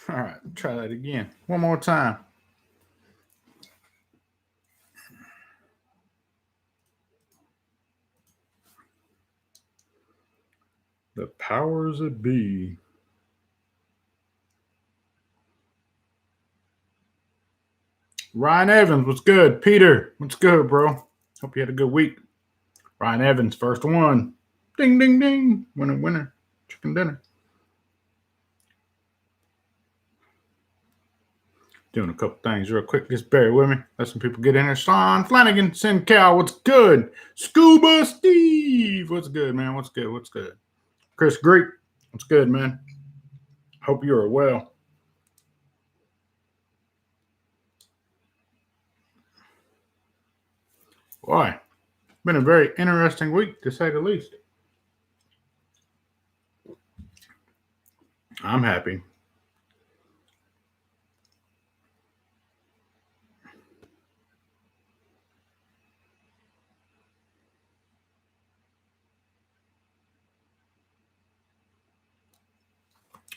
All right, try that again. One more time. The powers that be. Ryan Evans, what's good? Peter, what's good, bro? Hope you had a good week. Ryan Evans, first one. Ding, ding, ding. Winner, winner. Chicken dinner. Doing a couple things real quick. Just bear with me. Let some people get in here. Sean Flanagan, Sin Cal, what's good? Scuba Steve, what's good, man? What's good? What's good? Chris Greek, what's good, man? Hope you are well. Why? Been a very interesting week, to say the least. I'm happy.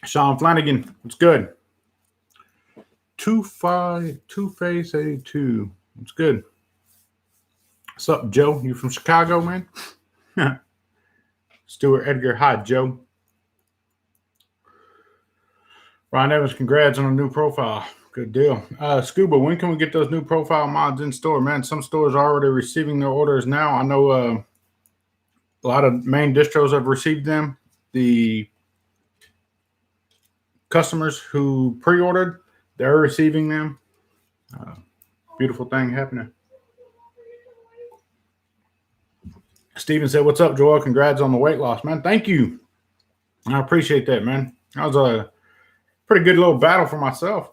Sean Flanagan, what's good? Two Face 82. What's good? What's up, Joe? You from Chicago, man? Stuart Edgar, hi, Joe. Ryan Evans, congrats on a new profile. Good deal. Scuba, when can we get those new profile mods in store, man? Some stores are already receiving their orders now. I know a lot of main distros have received them. The customers who pre-ordered, they're receiving them. Beautiful thing happening. Steven said, what's up, Joel? Congrats on the weight loss, man. Thank you. I appreciate that, man. That was a pretty good little battle for myself.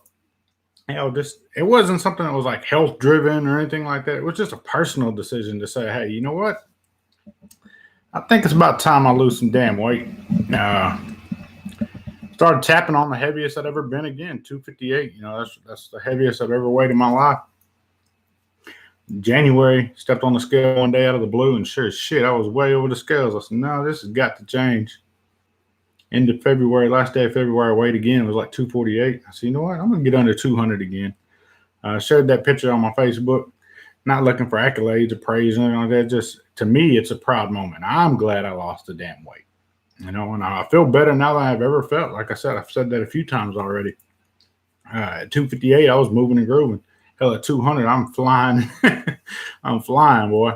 It wasn't something that was like health driven or anything like that. It was just a personal decision to say, hey, you know what? I think it's about time I lose some damn weight. Started tapping on the heaviest I'd ever been again, 258. You know, that's the heaviest I've ever weighed in my life. In January, stepped on the scale one day out of the blue, and sure as shit, I was way over the scales. I said, no, this has got to change. End of February, last day of February, I weighed again. It was like 248. I said, you know what? I'm going to get under 200 again. I shared that picture on my Facebook. Not looking for accolades or praise or anything like that. Just, to me, it's a proud moment. I'm glad I lost the damn weight. You know, and I feel better now than I've ever felt. Like I said, I've said that a few times already. At 258, I was moving and grooving. Hell, at 200, I'm flying. I'm flying, boy.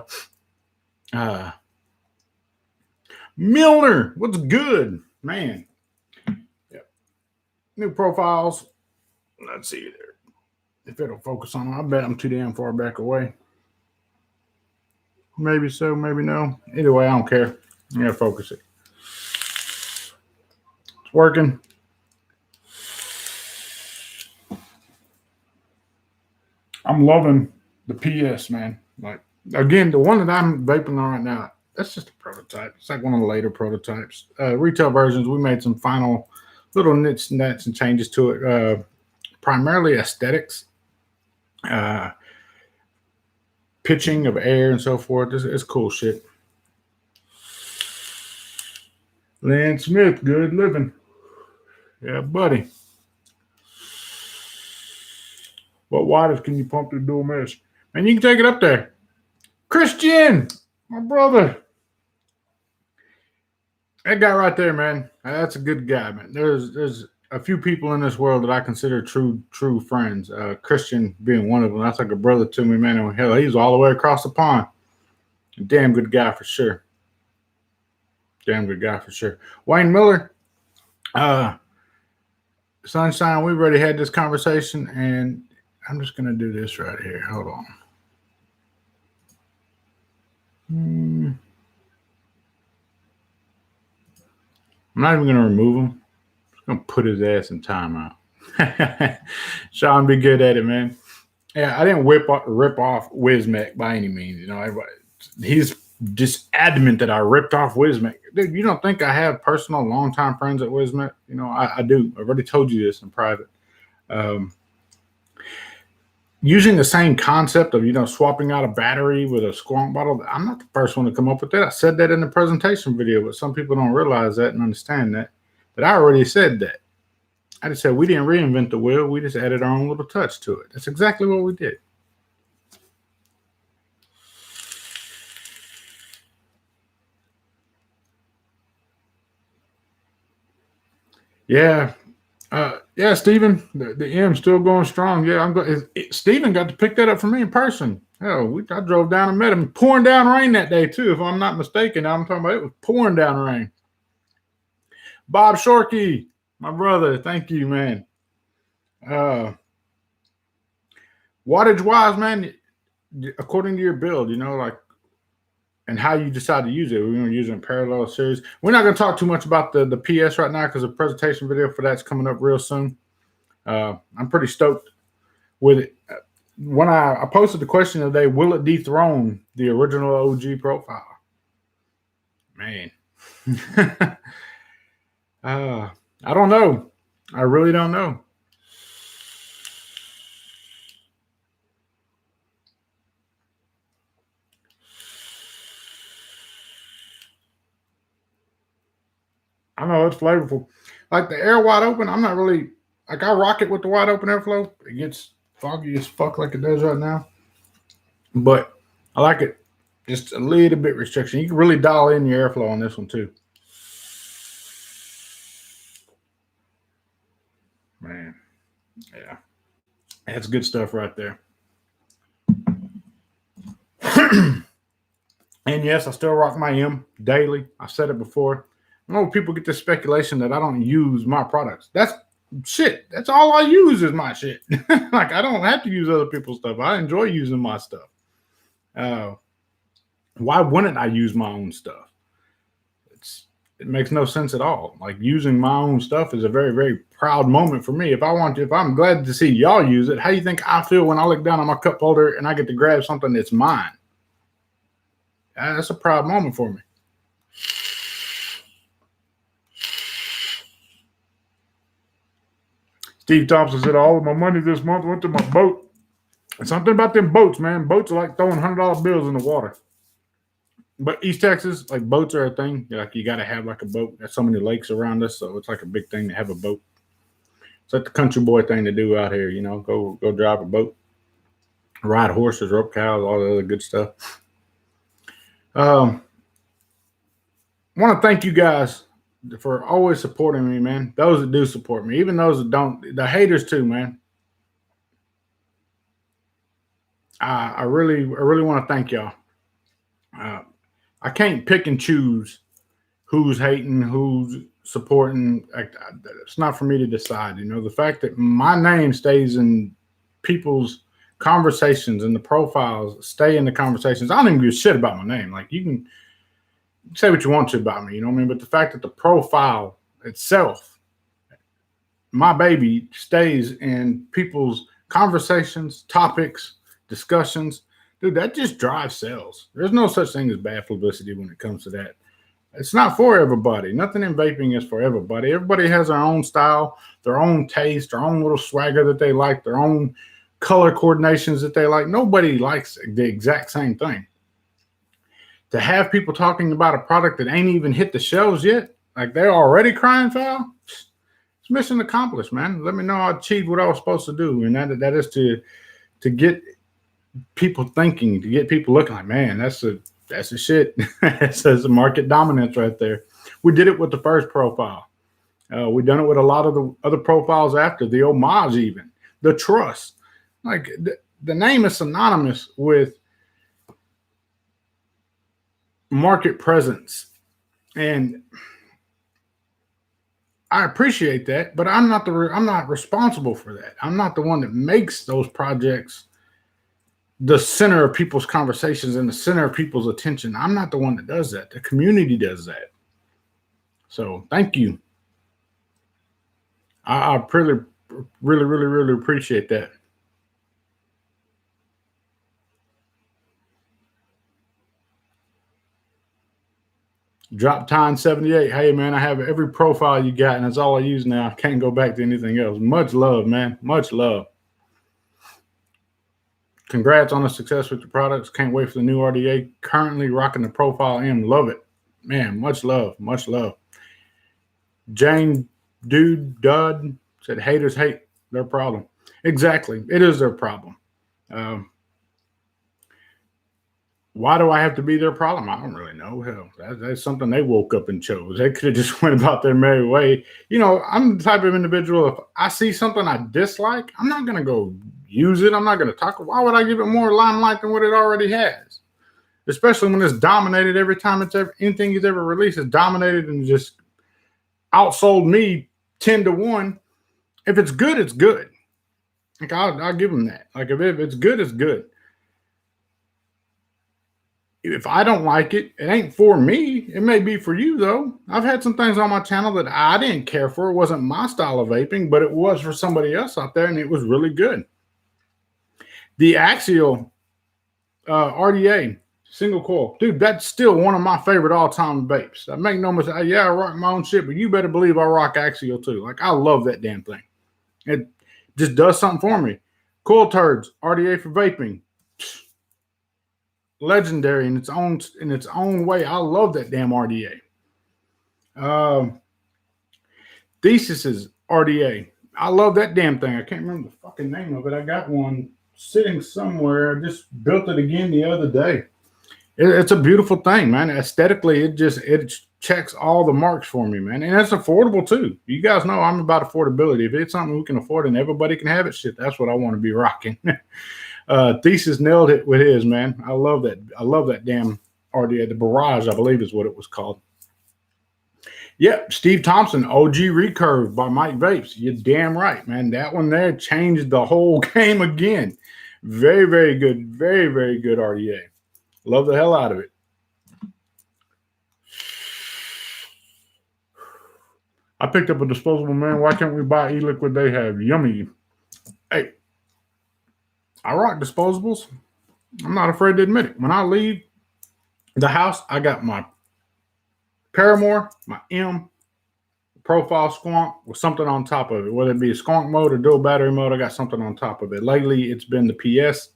Milner, what's good, man? Yep. New profiles. Let's see there. If it'll focus on them. I bet I'm too damn far back away. Maybe so, maybe no. Either way, I don't care. I'm going to focus it. It's working. I'm loving the PS, man. Like, again, the one that I'm vaping on right now, that's just a prototype. It's like one of the later prototypes. Retail versions, we made some final little nits and nets and changes to it. Primarily aesthetics, pitching of air and so forth. It's cool shit. Lynn Smith, good living. Yeah, buddy. What wattage can you pump through dual mesh? And you can take it up there. Christian, my brother. That guy right there, man. That's a good guy, man. There's a few people in this world that I consider true friends. Christian being one of them. That's like a brother to me, man. And hell, he's all the way across the pond. A damn good guy for sure. Damn good guy for sure. Wayne Miller. Sunshine, we've already had this conversation, and I'm just going to do this right here. Hold on. I'm not even going to remove him. I'm just going to put his ass in timeout. Sean, be good at it, man. Yeah, I didn't rip off Wismec by any means. You know, he's just adamant that I ripped off Wismec. Dude, you don't think I have personal longtime friends at Wismec? You know, I do. I've already told you this in private. Using the same concept of, you know, swapping out a battery with a squonk bottle, I'm not the first one to come up with that. I said that in the presentation video, but some people don't realize that and understand that I already said that. I just said we didn't reinvent the wheel. We just added our own little touch to it. That's exactly what we did. Yeah. Yeah, Steven, the M still going strong. Yeah, I'm glad. Steven got to pick that up from me in person. Hell, I drove down and met him. Pouring down rain that day, too, if I'm not mistaken. I'm talking about it was pouring down rain. Bob Shorkey, my brother, thank you, man. Wattage wise, man, according to your build, like, and how you decide to use it. We're going to use it in parallel series. We're not going to talk too much about the PS right now because the presentation video for that's coming up real soon. I'm pretty stoked with it. When I posted the question today, will it dethrone the original OG profile? Man. I don't know. I really don't know. I know it's flavorful. Like the air wide open, I'm not really like I rock it with the wide open airflow. It gets foggy as fuck like it does right now. But I like it just a little bit restriction. You can really dial in your airflow on this one too. Man. Yeah. That's good stuff right there. And yes, I still rock my M daily. I said it before. I know people get this speculation that I don't use my products. That's shit. That's all I use is my shit. Like I don't have to use other people's stuff. I enjoy using my stuff. Why wouldn't I use my own stuff? It makes no sense at all. Like using my own stuff is a very, very proud moment for me. If I'm glad to see y'all use it, how do you think I feel when I look down on my cup holder and I get to grab something that's mine? That's a proud moment for me. Steve Thompson said, all of my money this month went to my boat. And something about them boats, man. Boats are like throwing $100 bills in the water. But East Texas, like boats are a thing. Like you got to have like a boat. There's so many lakes around us, so it's like a big thing to have a boat. It's like the country boy thing to do out here, go drive a boat, ride horses, rope cows, all the other good stuff. I want to thank you guys for always supporting me, man. Those that do support me, even those that don't, the haters too, man. I really want to thank y'all. I can't pick and choose who's hating, who's supporting. It's not for me to decide. The fact that my name stays in people's conversations and the profiles stay in the conversations. I don't even give a shit about my name. Like you can say what you want to about me, But the fact that the profile itself, my baby, stays in people's conversations, topics, discussions, dude, that just drives sales. There's no such thing as bad publicity when it comes to that. It's not for everybody. Nothing in vaping is for everybody. Everybody has their own style, their own taste, their own little swagger that they like, their own color coordinations that they like. Nobody likes the exact same thing. To have people talking about a product that ain't even hit the shelves yet, like they're already crying foul, it's mission accomplished, man. Let me know I achieved what I was supposed to do, and that is to get people thinking, to get people looking like, man, that's a shit. That's a market dominance right there. We did it with the first profile. We've done it with a lot of the other profiles after, the homage, even the trust. Like the name is synonymous with market presence, and I appreciate that, but I'm not responsible for that. I'm not the one that makes those projects the center of people's conversations and the center of people's attention. I'm not the one that does that. The community does that. So thank you. I really, really, really, really appreciate that. Drop Time 78. Hey man, I have every profile you got, and that's all I use now. I can't go back to anything else. Much love, man. Much love. Congrats on the success with the products. Can't wait for the new RDA. Currently rocking the Profile M. Love it. Man, much love. Much love. Jane Dude Dud Said haters hate their problem. Exactly. It is their problem. Um, why do I have to be their problem? I don't really know. Hell, that's something they woke up and chose. They could have just went about their merry way. I'm the type of individual, if I see something I dislike, I'm not going to go use it. I'm not going to talk. Why would I give it more limelight than what it already has? Especially when it's dominated every time anything he's ever released is dominated and just outsold me 10-1. If it's good, it's good. Like I'll give him that. Like if it's good, it's good. If I don't like it, it ain't for me. It may be for you though. I've had some things on my channel that I didn't care for. It wasn't my style of vaping, but it was for somebody else out there, and it was really good. The Axial RDA single coil, dude, that's still one of my favorite all-time vapes. I make no mistake. Yeah, I rock my own shit, but you better believe I rock Axial too. Like I love that damn thing. It just does something for me. Coil turds, RDA for vaping, legendary in its own way. I love that damn RDA. Thesis's RDA, I love that damn thing. I can't remember the fucking name of it. I got one sitting somewhere. I just built it again the other day. It's a beautiful thing, man. Aesthetically, it checks all the marks for me, man. And it's affordable too. You guys know I'm about affordability. If it's something we can afford and everybody can have it, shit, that's what I want to be rocking. Thesis nailed it with his, man. I love that. I love that damn RDA. The Barrage, I believe, is what it was called. Yep, Steve Thompson, OG Recurve by Mike Vapes. You're damn right, man. That one there changed the whole game again. Very, very good. Very, very good RDA. Love the hell out of it. I picked up a disposable, man. Why can't we buy e-liquid they have? Yummy. Hey, I rock disposables. I'm not afraid to admit it. When I leave the house, I got my Paramore, my M, profile squonk with something on top of it. Whether it be a squonk mode or dual battery mode, I got something on top of it. Lately, it's been the PS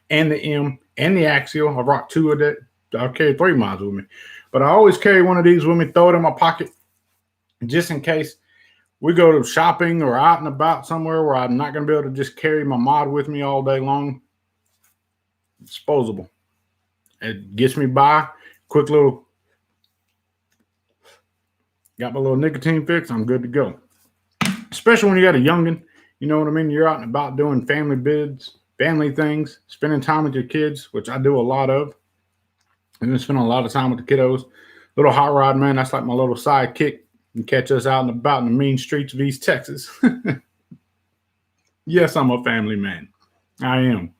and the M and the Axial. I rock two of that. I'll carry 3 miles with me. But I always carry one of these with me, throw it in my pocket, just in case we go to shopping or out and about somewhere where I'm not going to be able to just carry my mod with me all day long. Disposable. It gets me by. Quick little, got my little nicotine fix. I'm good to go. Especially when you got a youngin', you know what I mean? You're out and about doing family bids, family things, spending time with your kids, which I do a lot of. And then spend a lot of time with the kiddos. Little hot rod, man, that's like my little sidekick. And catch us out and about in the mean streets of East Texas. Yes, I'm a family man. I am.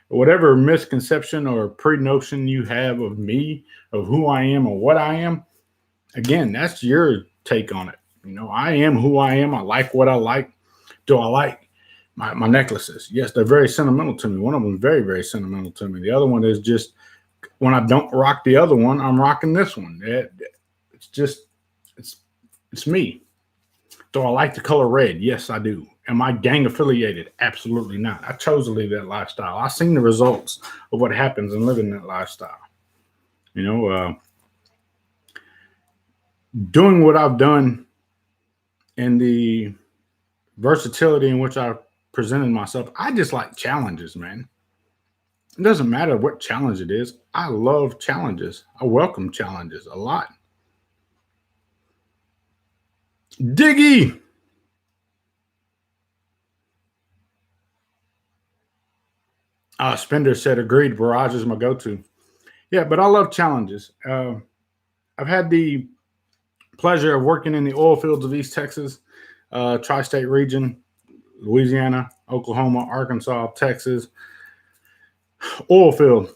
Whatever misconception or pre-notion you have of me, of who I am or what I am, again, that's your take on it. You know, I am who I am. I like what I like. Do I like my necklaces? Yes, they're very sentimental to me. One of them is very, very sentimental to me. The other one is just, when I don't rock the other one, I'm rocking this one. It's just, it's me. Do I like the color red? Yes, I do. Am I gang affiliated? Absolutely not. I chose to live that lifestyle. I've seen the results of what happens in living that lifestyle. You know, doing what I've done and the versatility in which I presented myself, I just like challenges, man. It doesn't matter what challenge it is. I love challenges. I welcome challenges a lot. Diggy. Spender said, agreed. Barrage is my go-to. Yeah, but I love challenges. I've had the pleasure of working in the oil fields of East Texas, tri-state region, Louisiana, Oklahoma, Arkansas, Texas. Oil field.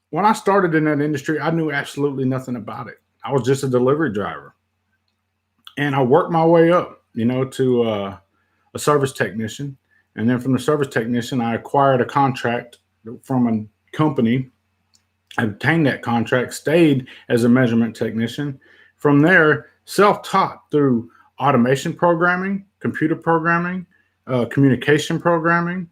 When I started in that industry, I knew absolutely nothing about it. I was just a delivery driver. And I worked my way up, you know, to a service technician. And then from the service technician, I acquired a contract from a company. I obtained that contract, stayed as a measurement technician. From there, self-taught through automation programming, computer programming, communication programming,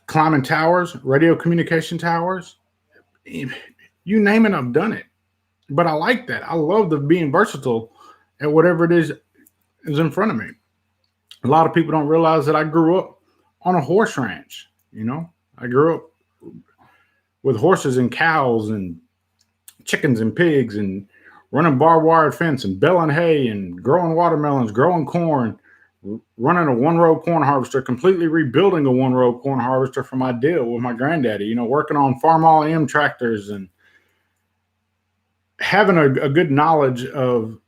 climbing towers, radio communication towers. You name it, I've done it. But I like that. I love the being versatile at whatever it is is in front of me. A lot of people don't realize that I grew up on a horse ranch. I grew up with horses and cows and chickens and pigs and running barbed wire fence and baling hay and growing watermelons, growing corn, running a one-row corn harvester, completely rebuilding a one-row corn harvester from my deal with my granddaddy, working on Farm All M tractors and having a good knowledge of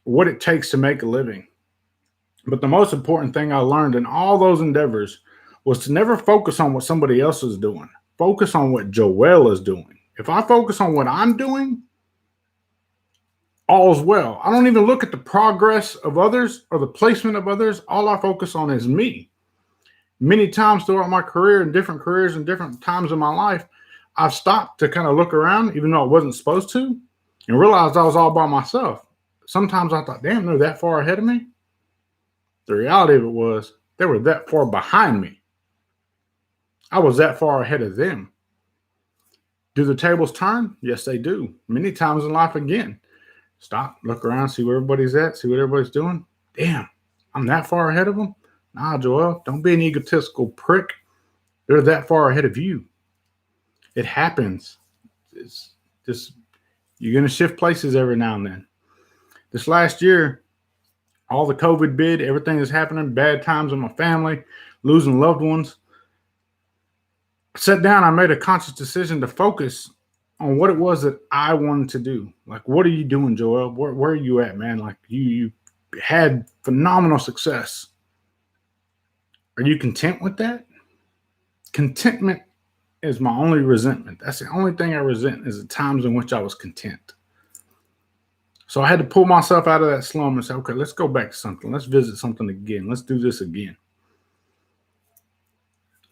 what it takes to make a living. But the most important thing I learned in all those endeavors was to never focus on what somebody else is doing. Focus on what Joel is doing. If I focus on what I'm doing, all's well. I don't even look at the progress of others or the placement of others. All I focus on is me. Many times throughout my career and different careers and different times in my life, I've stopped to kind of look around, even though I wasn't supposed to, and realized I was all by myself. Sometimes I thought, damn, they're that far ahead of me. The reality of it was they were that far behind me. I was that far ahead of them. Do the tables turn? Yes, they do. Many times in life again. Stop, look around, see where everybody's at, see what everybody's doing. Damn, I'm that far ahead of them? Nah, Joel, don't be an egotistical prick. They're that far ahead of you. It happens. It's just, you're going to shift places every now and then. This last year, all the COVID bid, everything that's happening, bad times in my family, losing loved ones. I sat down, I made a conscious decision to focus on what it was that I wanted to do. Like, what are you doing, Joel? Where are you at, man? Like, you had phenomenal success. Are you content with that? Contentment is my only resentment. That's the only thing I resent, is the times in which I was content. So I had to pull myself out of that slum and say, okay, let's go back to something. Let's visit something again. Let's do this again.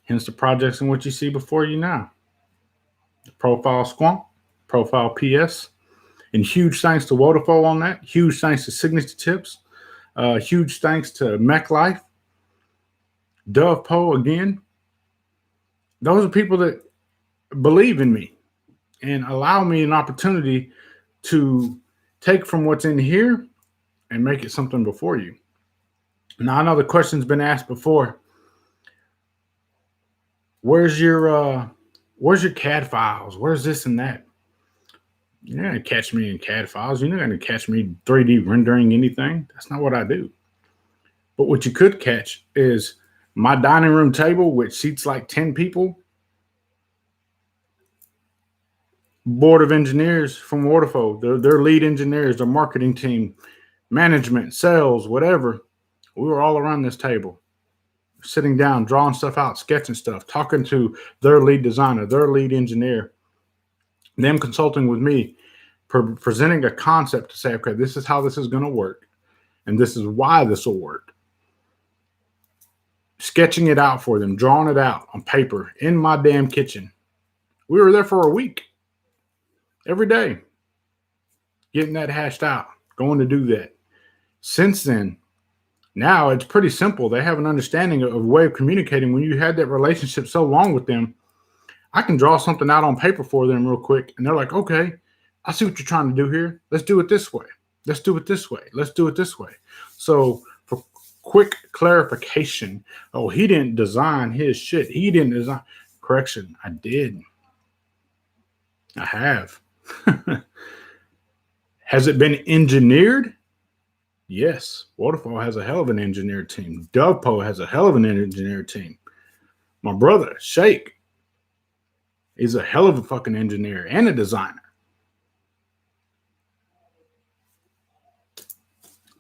Hence the projects in which you see before you now. The Profile Squonk, Profile PS, and huge thanks to Wodafone on that. Huge thanks to Signature Tips. Huge thanks to Mech Life. Dove Poe again. Those are people that believe in me and allow me an opportunity to take from what's in here and make it something before you. Now, I know the question's been asked before. Where's your CAD files? Where's this and that? You're not going to catch me in CAD files. You're not going to catch me 3D rendering anything. That's not what I do. But what you could catch is my dining room table, which seats like 10 people. Board of engineers from Wodafone, their lead engineers, their marketing team, management, sales, whatever. We were all around this table, sitting down, drawing stuff out, sketching stuff, talking to their lead designer, their lead engineer, them consulting with me, presenting a concept to say, okay, this is how this is going to work, and this is why this will work. Sketching it out for them, drawing it out on paper in my damn kitchen. We were there for a week. Every day, getting that hashed out, going to do that. Since then, now it's pretty simple. They have an understanding of a way of communicating. When you had that relationship so long with them, I can draw something out on paper for them real quick. And they're like, okay, I see what you're trying to do here. Let's do it this way. Let's do it this way. Let's do it this way. So for quick clarification, oh, he didn't design his shit. He didn't design. Correction, I did. I have. Has it been engineered? Yes. Wodafone has a hell of an engineer team. DovePo has a hell of an engineer team. My brother, Shake, is a hell of a fucking engineer and a designer.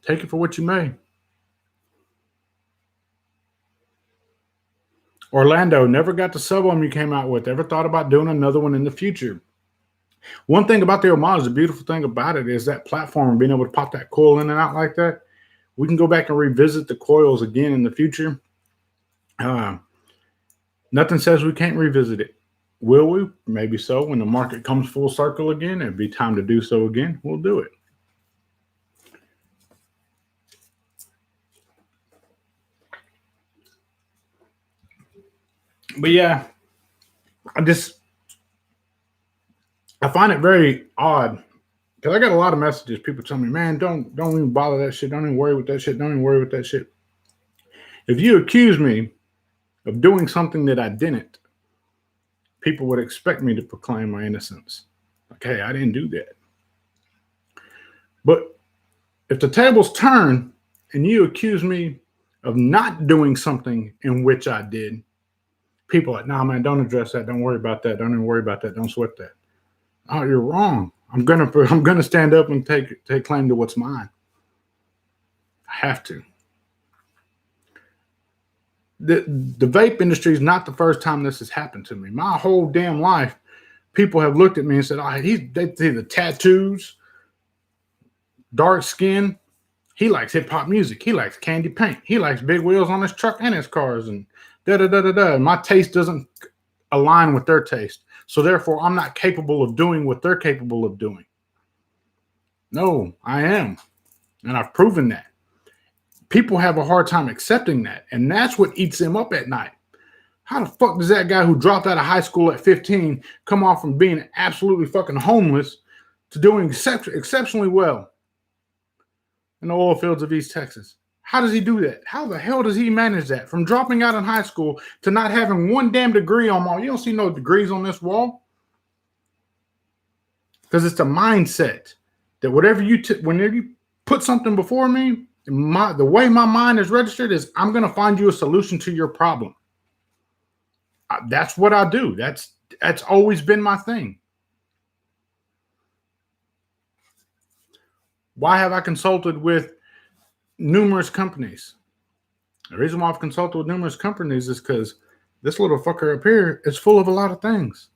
Take it for what you may. Orlando, never got the sub one you came out with. Ever thought about doing another one in the future? One thing about the homage, the beautiful thing about it is that platform and being able to pop that coil in and out like that. We can go back and revisit the coils again in the future. Nothing says we can't revisit it. Will we? Maybe so. When the market comes full circle again, it'd be time to do so again. We'll do it. But yeah, I find it very odd Because I got a lot of messages. People tell me, man, don't even bother that shit. Don't even worry with that shit. Don't even worry with that shit. If you accuse me of doing something that I didn't, people would expect me to proclaim my innocence. Okay, I didn't do that. But if the tables turn and you accuse me of not doing something in which I did, people are like, nah, man, don't address that. Don't worry about that. Don't even worry about that. Don't sweat that. Oh, you're wrong. I'm gonna stand up and take claim to what's mine. I have to. The vape industry is not the first time this has happened to me. My whole damn life, people have looked at me and said, "Oh, they see the tattoos, dark skin. He likes hip hop music. He likes candy paint. He likes big wheels on his truck and his cars, and da da da da da." My taste doesn't align with their taste, so therefore, I'm not capable of doing what they're capable of doing. No, I am, and I've proven that. People have a hard time accepting that, and that's what eats them up at night. How the fuck does that guy who dropped out of high school at 15 come off from being absolutely fucking homeless to doing exceptionally well in the oil fields of East Texas? How does he do that? How the hell does he manage that? From dropping out in high school to not having one damn degree on my wall. You don't see no degrees on this wall. Because it's the mindset that whenever you put something before me, the way my mind is registered is I'm going to find you a solution to your problem. That's what I do. That's always been my thing. Why have I consulted with numerous companies? The reason why I've consulted with numerous companies is because this little fucker up here is full of a lot of things.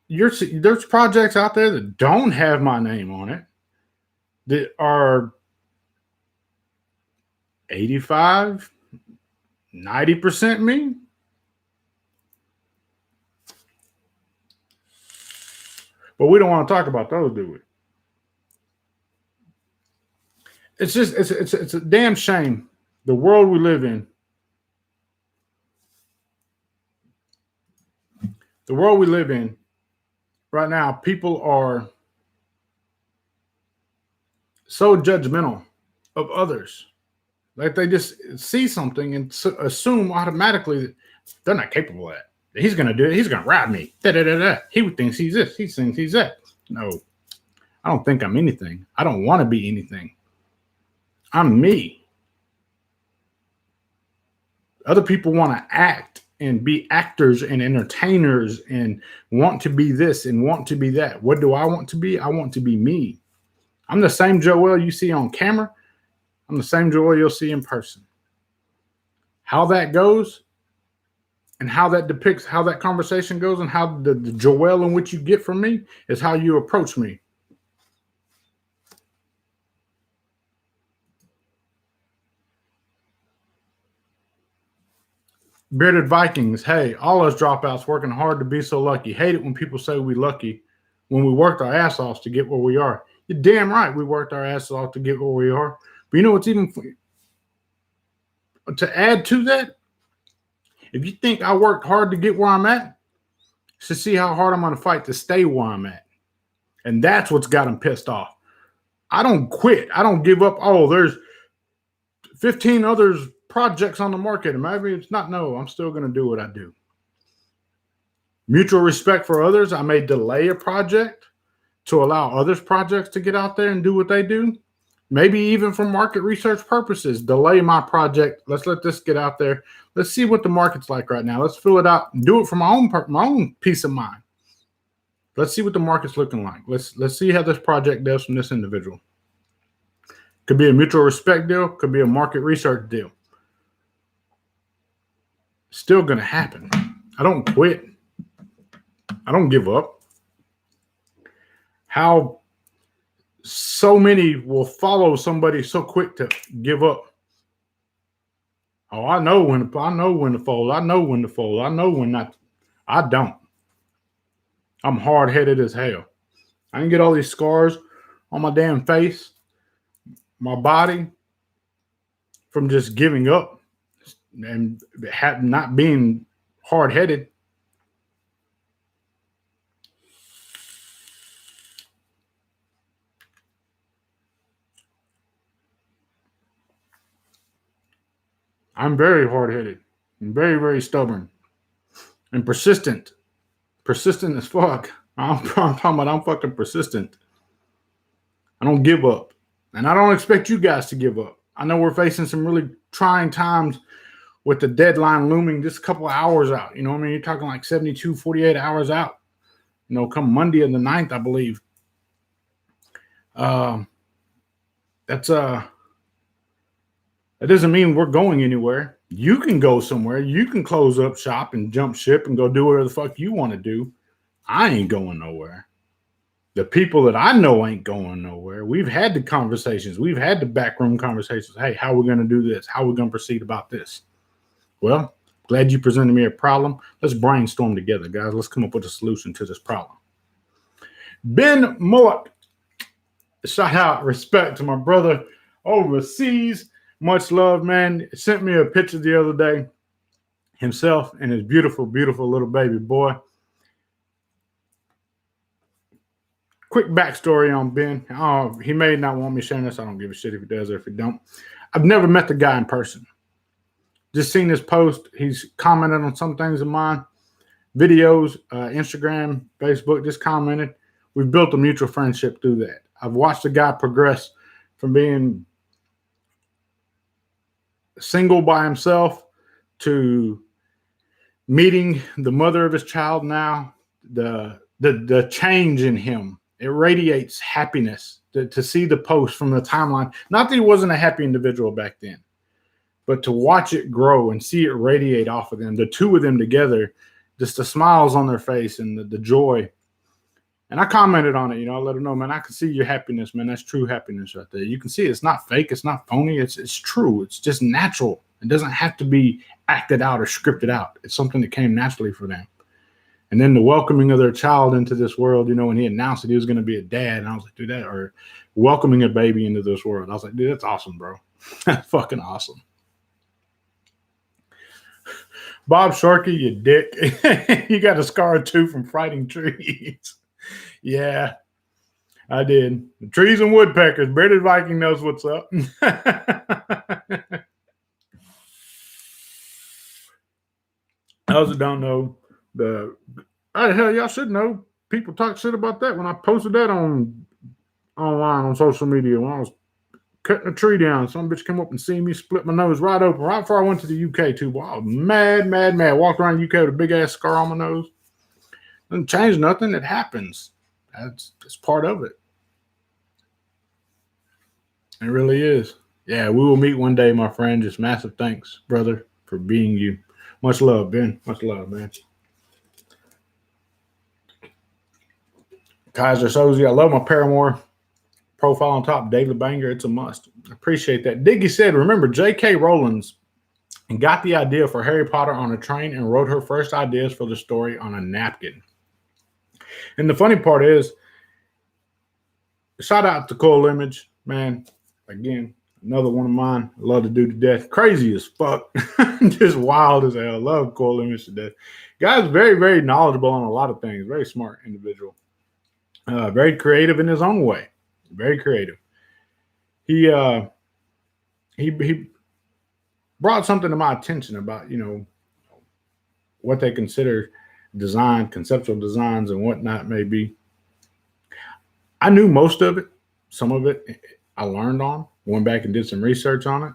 There's projects out there that don't have my name on it that are 85, 90% me. But we don't want to talk about those, do we? It's a damn shame. The world we live in. The world we live in right now, people are so judgmental of others. Like they just see something and assume automatically that they're not capable of that. He's going to do it. He's going to rob me. Da, da, da, da. He thinks he's this. He thinks he's that. No, I don't think I'm anything. I don't want to be anything. I'm me. Other people want to act and be actors and entertainers and want to be this and want to be that. What do I want to be? I want to be me. I'm the same Joel you see on camera. I'm the same Joel you'll see in person. How that goes and how that depicts how that conversation goes and how the Joel in which you get from me is how you approach me. Bearded Vikings, hey, all us dropouts working hard to be so lucky. Hate it when people say we lucky when we worked our ass off to get where we are. You're damn right we worked our asses off to get where we are. But you know what's even to add to that? If you think I worked hard to get where I'm at, to see how hard I'm going to fight to stay where I'm at. And that's what's got them pissed off. I don't quit. I don't give up. Oh, there's 15 others projects on the market. And maybe it's not. No, I'm still going to do what I do. Mutual respect for others. I may delay a project to allow others' projects to get out there and do what they do. Maybe even for market research purposes, delay my project. Let's let this get out there. Let's see what the market's like right now. Let's fill it out. Do it for my own peace of mind. Let's see what the market's looking like. Let's see how this project does from this individual. Could be a mutual respect deal. Could be a market research deal. Still going to happen. I don't quit. I don't give up. How so many will follow somebody so quick to give up. Oh, I know when to fold. I know when to fold. I know when not. I don't. I'm hard-headed as hell. I can get all these scars on my damn face, my body, from just giving up and not being hard-headed. I'm very hard-headed and very, very stubborn and persistent. Persistent as fuck. I'm talking about I'm fucking persistent. I don't give up. And I don't expect you guys to give up. I know we're facing some really trying times with the deadline looming just a couple of hours out. You know what I mean? You're talking like 72, 48 hours out. You know, come Monday of the 9th, I believe. That doesn't mean we're going anywhere. You can go somewhere. You can close up shop and jump ship and go do whatever the fuck you want to do. I ain't going nowhere. The people that I know ain't going nowhere. We've had the conversations. We've had the backroom conversations. Hey, how are we going to do this? How are we going to proceed about this? Well, glad you presented me a problem. Let's brainstorm together, guys. Let's come up with a solution to this problem. Ben Mullock. Shout out, respect to my brother overseas. Much love, man. Sent me a picture the other day. Himself and his beautiful, beautiful little baby boy. Quick backstory on Ben. He may not want me sharing this. I don't give a shit if he does or if he don't. I've never met the guy in person. Just seen his post. He's commented on some things of mine. Videos, Instagram, Facebook, just commented. We've built a mutual friendship through that. I've watched the guy progress from being single by himself to meeting the mother of his child now. The change in him. It radiates happiness to see the post from the timeline. Not that he wasn't a happy individual back then, but to watch it grow and see it radiate off of them, the two of them together, just the smiles on their face and the joy. And I commented on it, I let them know, man, I can see your happiness, man. That's true happiness right there. You can see it's not fake. It's not phony. It's true. It's just natural. It doesn't have to be acted out or scripted out. It's something that came naturally for them. And then the welcoming of their child into this world, when he announced that he was going to be a dad, and I was like, dude, or welcoming a baby into this world. I was like, dude, that's awesome, bro. That's fucking awesome. Bob Sharkey, you dick. You got a scar too from fighting trees. Yeah, I did. The trees and woodpeckers. Bearded Viking knows what's up. Those that don't know, hell, y'all should know. People talk shit about that when I posted that online on social media when I was cutting a tree down. Some bitch came up and seen me split my nose right open right before I went to the UK too. Wow, mad. Walked around the UK with a big ass scar on my nose. Doesn't change nothing. It happens. That's part of it. It really is. Yeah, we will meet one day, my friend. Just massive thanks, brother, for being you. Much love, Ben. Much love, man. Kaiser Soze, I love my Paramore profile on top. David Banger, it's a must. Appreciate that. Diggy said, remember J.K. Rowling's and got the idea for Harry Potter on a train and wrote her first ideas for the story on a napkin. And the funny part is, shout out to Cool Image, man. Again, another one of mine. I love to do to death. Crazy as fuck. Just wild as hell. Love Cool Image to death. Guy's very, very knowledgeable on a lot of things. Very smart individual. Very creative in his own way. Very creative. He brought something to my attention about, what they consider design, conceptual designs and whatnot may be. I knew most of it. Some of it I learned on, went back and did some research on it.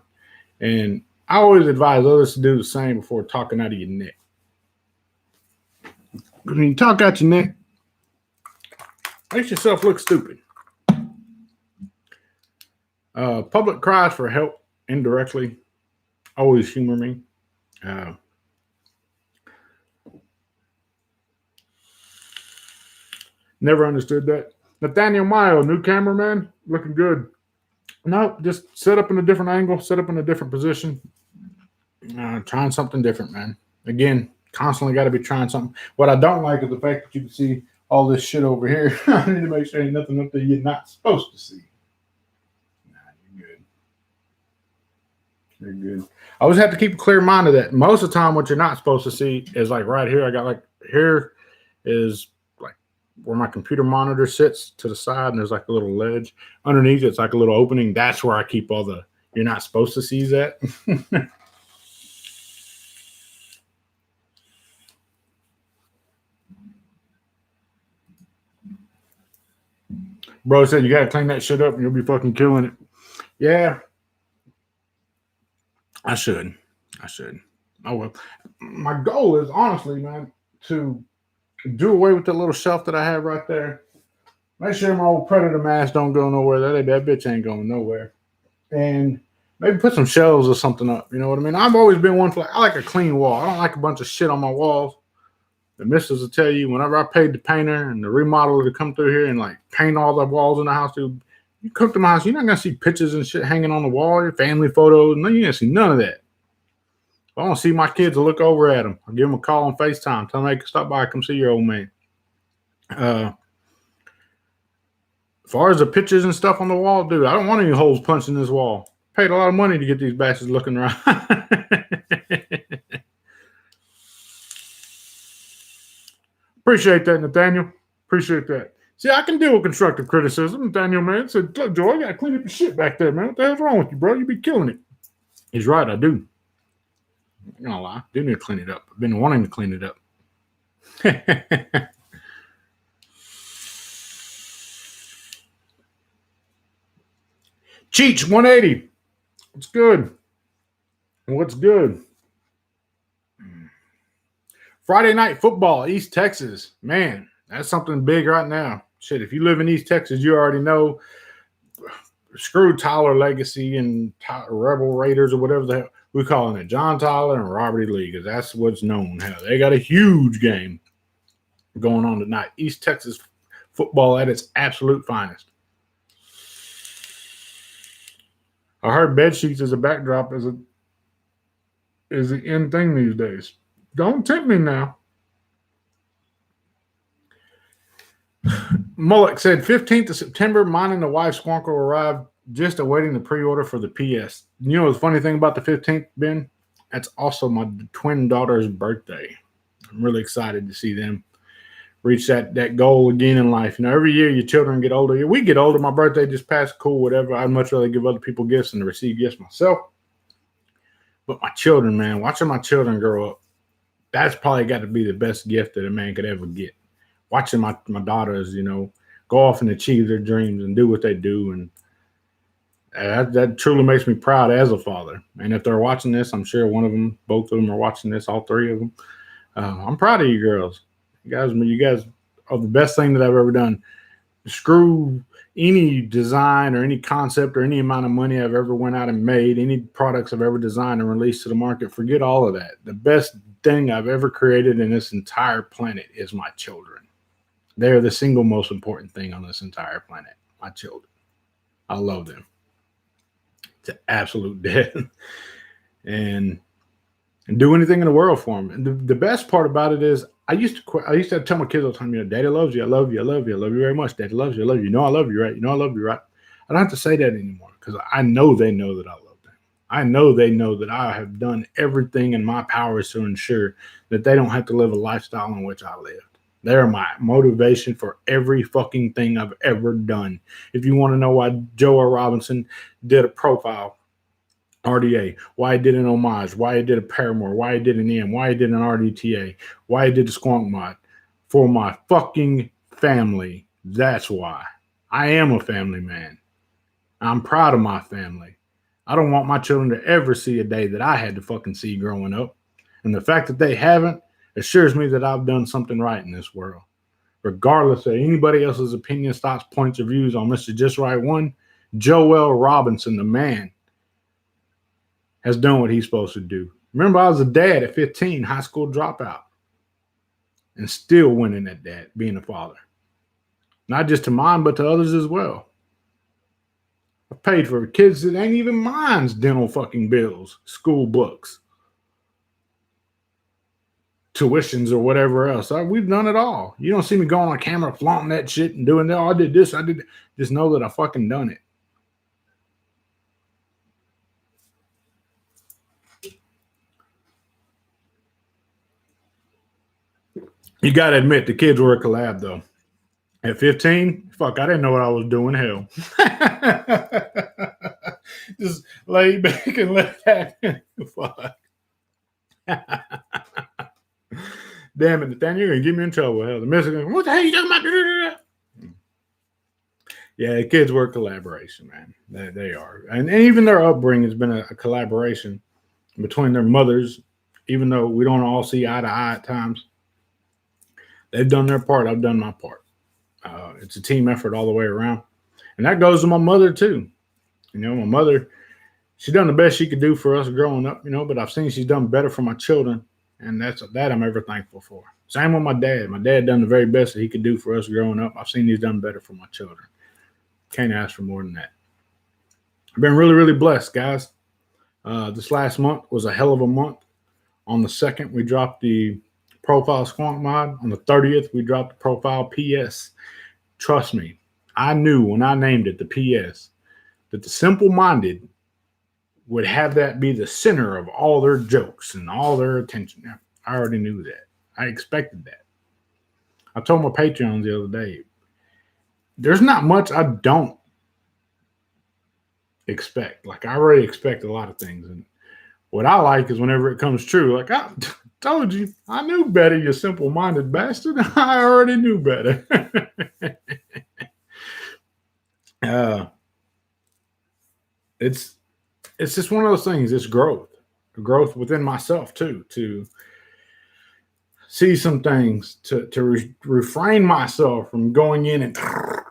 And I always advise others to do the same before talking out of your neck. When you talk out your neck, makes yourself look stupid. Public cries for help indirectly always humor me. Never understood that. Nathaniel Mayo, new cameraman, looking good. No, just set up in a different angle, set up in a different position. Trying something different, man. Again, constantly got to be trying something. What I don't like is the fact that you can see all this shit over here. I need to make sure ain't nothing up there you're not supposed to see. You're good. You're good. I always have to keep a clear mind of that. Most of the time, what you're not supposed to see is like right here. I got like here is like where my computer monitor sits to the side, and there's like a little ledge. Underneath, it's like a little opening. That's where I keep all the you're not supposed to see that. Bro said you got to clean that shit up and you'll be fucking killing it. Yeah, I should. Oh, well. My goal is, honestly, man, to do away with the little shelf that I have right there. Make sure my old Predator mask don't go nowhere. That bitch ain't going nowhere. And maybe put some shelves or something up. You know what I mean? I've always been one for, like, I like a clean wall. I don't like a bunch of shit on my walls. The missus will tell you, whenever I paid the painter and the remodeler to come through here and like paint all the walls in the house, dude, you come to my house, you're not gonna see pictures and shit hanging on the wall, your family photos. No, you're gonna see none of that. If I want to see my kids, I look over at them. I'll give them a call on FaceTime. Tell them they can stop by, come see your old man. As far as the pictures and stuff on the wall, dude, I don't want any holes punched in this wall. Paid a lot of money to get these bastards looking around. Appreciate that, Nathaniel. Appreciate that. See, I can deal with constructive criticism. Nathaniel, man, said, look, Joe, I got to clean up your shit back there, man. What the hell's wrong with you, bro? You be killing it. He's right, I do. I'm not gonna lie. I do need to clean it up. I've been wanting to clean it up. Cheech 180. What's good? What's good? Friday night football, East Texas. Man, that's something big right now. Shit, if you live in East Texas, you already know. Screw Tyler Legacy and Rebel Raiders or whatever the hell we're calling it. John Tyler and Robert E. Lee, because that's what's known. Hell, they got a huge game going on tonight. East Texas football at its absolute finest. I heard bed sheets as a backdrop is the in thing these days. Don't tempt me now. Mullock said 15th of September, mine and the wife Squonko arrived, just awaiting the pre-order for the PS. You know the funny thing about the 15th, Ben? That's also my twin daughter's birthday. I'm really excited to see them reach that goal again in life. You know, every year your children get older. We get older. My birthday just passed, cool, whatever. I'd much rather give other people gifts than to receive gifts myself. But my children, man, watching my children grow up, that's probably got to be the best gift that a man could ever get. Watching my daughters, you know, go off and achieve their dreams and do what they do. And that truly makes me proud as a father. And if they're watching this, I'm sure one of them, both of them are watching this, all three of them. I'm proud of you girls. You guys are the best thing that I've ever done. Screw any design or any concept or any amount of money I've ever went out and made, any products I've ever designed and released to the market. Forget all of that. The best thing I've ever created in this entire planet is my children. They're the single most important thing on this entire planet. My children. I love them. It's an absolute death. And do anything in the world for them. And the best part about it is I used to tell my kids all the time, you know, Daddy loves you. I love you. I love you. I love you very much. Daddy loves you. I love you. You know I love you, right? You know I love you, right? I don't have to say that anymore because I know they know that I love them. I know they know that I have done everything in my powers to ensure that they don't have to live a lifestyle in which I lived. They're my motivation for every fucking thing I've ever done. If you want to know why Joe Robinson did a profile, RDA, why he did an homage, why he did a Paramore, why he did an EM, why he did an RDTA, why he did a Squonk mod, for my fucking family. That's why. I am a family man. I'm proud of my family. I don't want my children to ever see a day that I had to fucking see growing up. And the fact that they haven't assures me that I've done something right in this world. Regardless of anybody else's opinions, thoughts, points, or views on Mr. Just Right 1, Joel Robinson, the man, has done what he's supposed to do. Remember, I was a dad at 15, high school dropout, and still winning at that, being a father. Not just to mine, but to others as well. I paid for kids that ain't even mine's dental fucking bills, school books, tuitions, or whatever else. We've done it all. You don't see me going on camera flaunting that shit and doing that. Oh, I did this, I did that. Just know that I fucking done it. You got to admit, the kids were a collab, though. At 15, fuck, I didn't know what I was doing. Hell. Just lay back and let that happen. Fuck. Damn it, Nathaniel, you're going to get me in trouble. Hell, the Mexican, what the hell are you talking about? Yeah, the kids were a collaboration, man. They are. And even their upbringing has been a collaboration between their mothers, even though we don't all see eye to eye at times. They've done their part. I've done my part. It's a team effort all the way around. And that goes to my mother, too. You know, my mother, she done the best she could do for us growing up, you know, but I've seen she's done better for my children. And that I'm ever thankful for. Same with my dad. My dad done the very best that he could do for us growing up. I've seen he's done better for my children. Can't ask for more than that. I've been really, really blessed, guys. This last month was a hell of a month. On the 2nd, we dropped the Profile Squonk mod. On the 30th, we dropped the Profile PS. Trust me, I knew when I named it the PS that the simple-minded would have that be the center of all their jokes and all their attention. I already knew that. I expected that. I told my Patreons the other day, there's not much I don't expect. Like, I already expect a lot of things. And what I like is whenever it comes true, like, I told you, I knew better, you simple-minded bastard. I already knew better. It's just one of those things. It's growth within myself too, to see some things, to refrain myself from going in and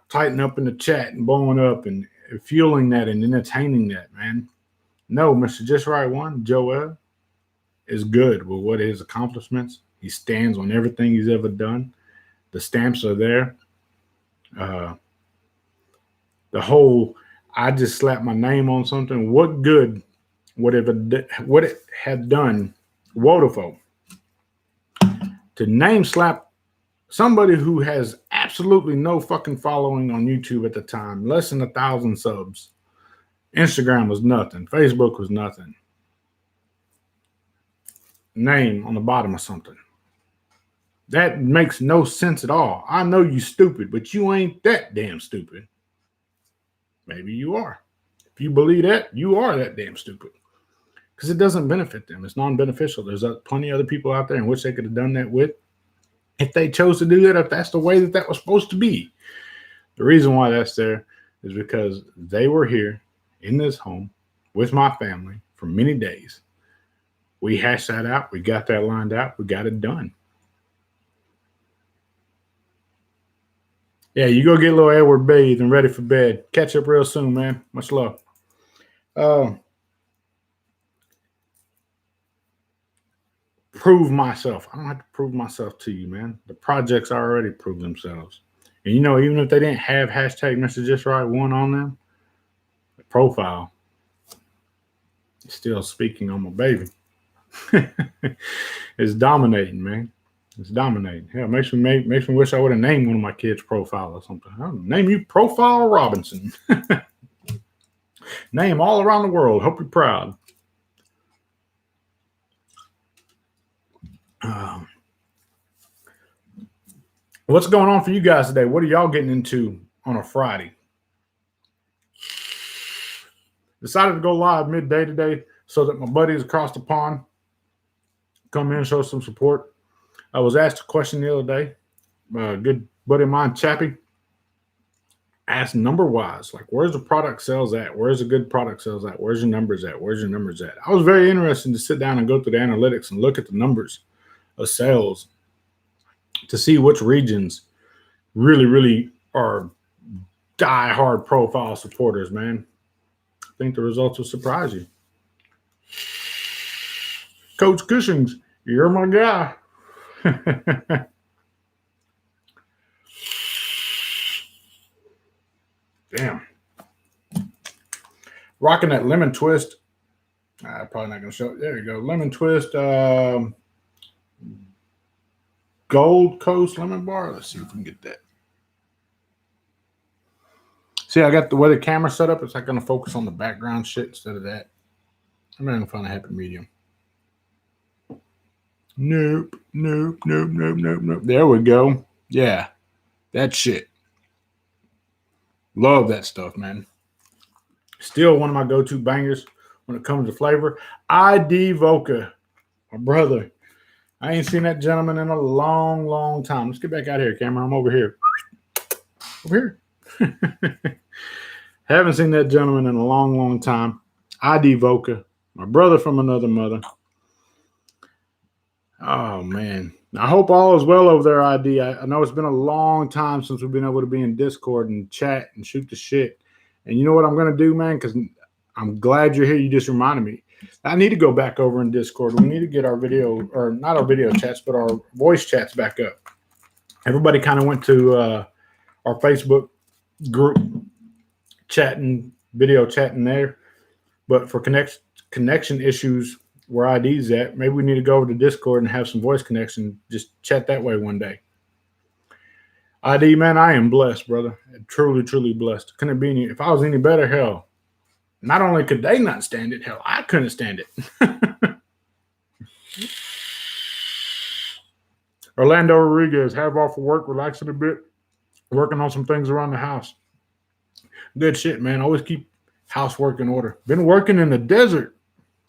tighten up in the chat and blowing up and fueling that and entertaining that, man. No, Mr. Just Right One, Joel, is good with what his accomplishments. He stands on everything he's ever done. The stamps are there. The whole, I just slapped my name on something. What good would it have done Wodafone to name slap somebody who has absolutely no fucking following on YouTube at the time, less than 1,000 subs. Instagram was nothing. Facebook was nothing. Name on the bottom of something. That makes no sense at all. I know you stupid, but you ain't that damn stupid. Maybe you are. If you believe that, you are that damn stupid. Because it doesn't benefit them. It's non-beneficial. There's plenty of other people out there in which they could have done that with. If they chose to do that, if that's the way that was supposed to be. The reason why that's there is because they were here in this home with my family for many days. We hashed that out. We got that lined out. We got it done. Yeah, you go get little Edward bathed and ready for bed. Catch up real soon, man. Much love. Prove myself. I don't have to prove myself to you, man. The projects already prove themselves. And you know, even if they didn't have hashtag Mr.JustRight1 on them, the profile is still speaking on my baby. It's dominating, man. It's dominating. Hell, makes me wish I would have named one of my kids Profile or something. I'll name you Profile Robinson. Name all around the world. Hope you're proud. What's going on for you guys today? What are y'all getting into on a Friday? Decided to go live midday today so that my buddies across the pond come in and show some support. I was asked a question the other day. A good buddy of mine, Chappie, asked number-wise, like, where's the product sales at? Where's a good product sales at? Where's your numbers at? Where's your numbers at? I was very interested to sit down and go through the analytics and look at the numbers of sales to see which regions really, really are die-hard profile supporters, man. I think the results will surprise you. Coach Cushings, you're my guy. Damn. Rocking that lemon twist. Probably not going to show it. There you go. Lemon twist. Gold Coast lemon bar. Let's see if we can get that. See, I got the way the camera set up. It's not going to focus on the background shit instead of that. I'm not going to find a happy medium. Nope. There we go. Yeah. That shit. Love that stuff, man. Still one of my go-to bangers when it comes to flavor. ID Voca. My brother. I ain't seen that gentleman in a long, long time. Let's get back out here, camera. I'm over here. Over here. Haven't seen that gentleman in a long, long time. ID Voca, my brother from another mother. Oh, man. I hope all is well over there, ID. I know it's been a long time since we've been able to be in Discord and chat and shoot the shit. And you know what I'm going to do, man? Because I'm glad you're here. You just reminded me. I need to go back over in Discord. We need to get our video, or not our video chats, but our voice chats back up. Everybody kind of went to our Facebook group video chatting there. But for connection issues where ID's at, maybe we need to go over to Discord and have some voice connection, just chat that way one day. ID, man, I am blessed, brother. Truly, truly blessed. Couldn't be any, if I was any better, hell, not only could they not stand it, hell, I couldn't stand it. Orlando Rodriguez, have off of work, relaxing a bit, working on some things around the house. Good shit, man. Always keep housework in order. Been working in the desert,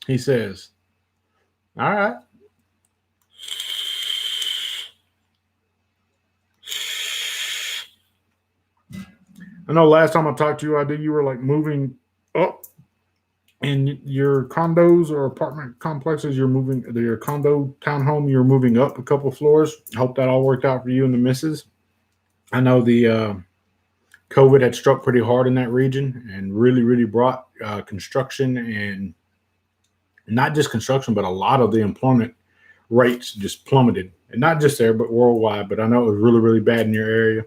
he says. All right. I know last time I talked to you, ID, you were like moving up in your condos or apartment complexes. You're moving your condo townhome. You're moving up a couple floors. Hope that all worked out for you and the missus. I know the COVID had struck pretty hard in that region and really, really brought construction, and not just construction, but a lot of the employment rates just plummeted. And not just there, but worldwide. But I know it was really, really bad in your area.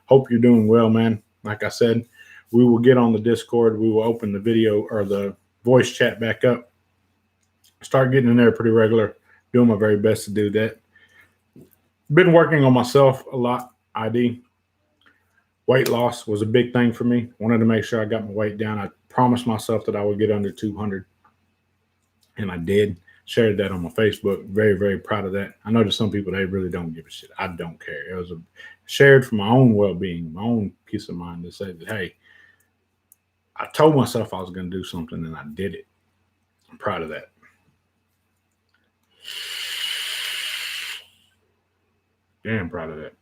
Hope you're doing well, man. Like I said, we will get on the Discord. We will open the video or the voice chat back up. Start getting in there pretty regular. Doing my very best to do that. Been working on myself a lot, ID. Weight loss was a big thing for me. Wanted to make sure I got my weight down. I promised myself that I would get under 200. And I did. Shared that on my Facebook. Very, very proud of that. I know there's some people, they really don't give a shit. I don't care. It was shared for my own well-being, my own peace of mind, to say that, hey, I told myself I was going to do something and I did it. I'm proud of that. Damn proud of that.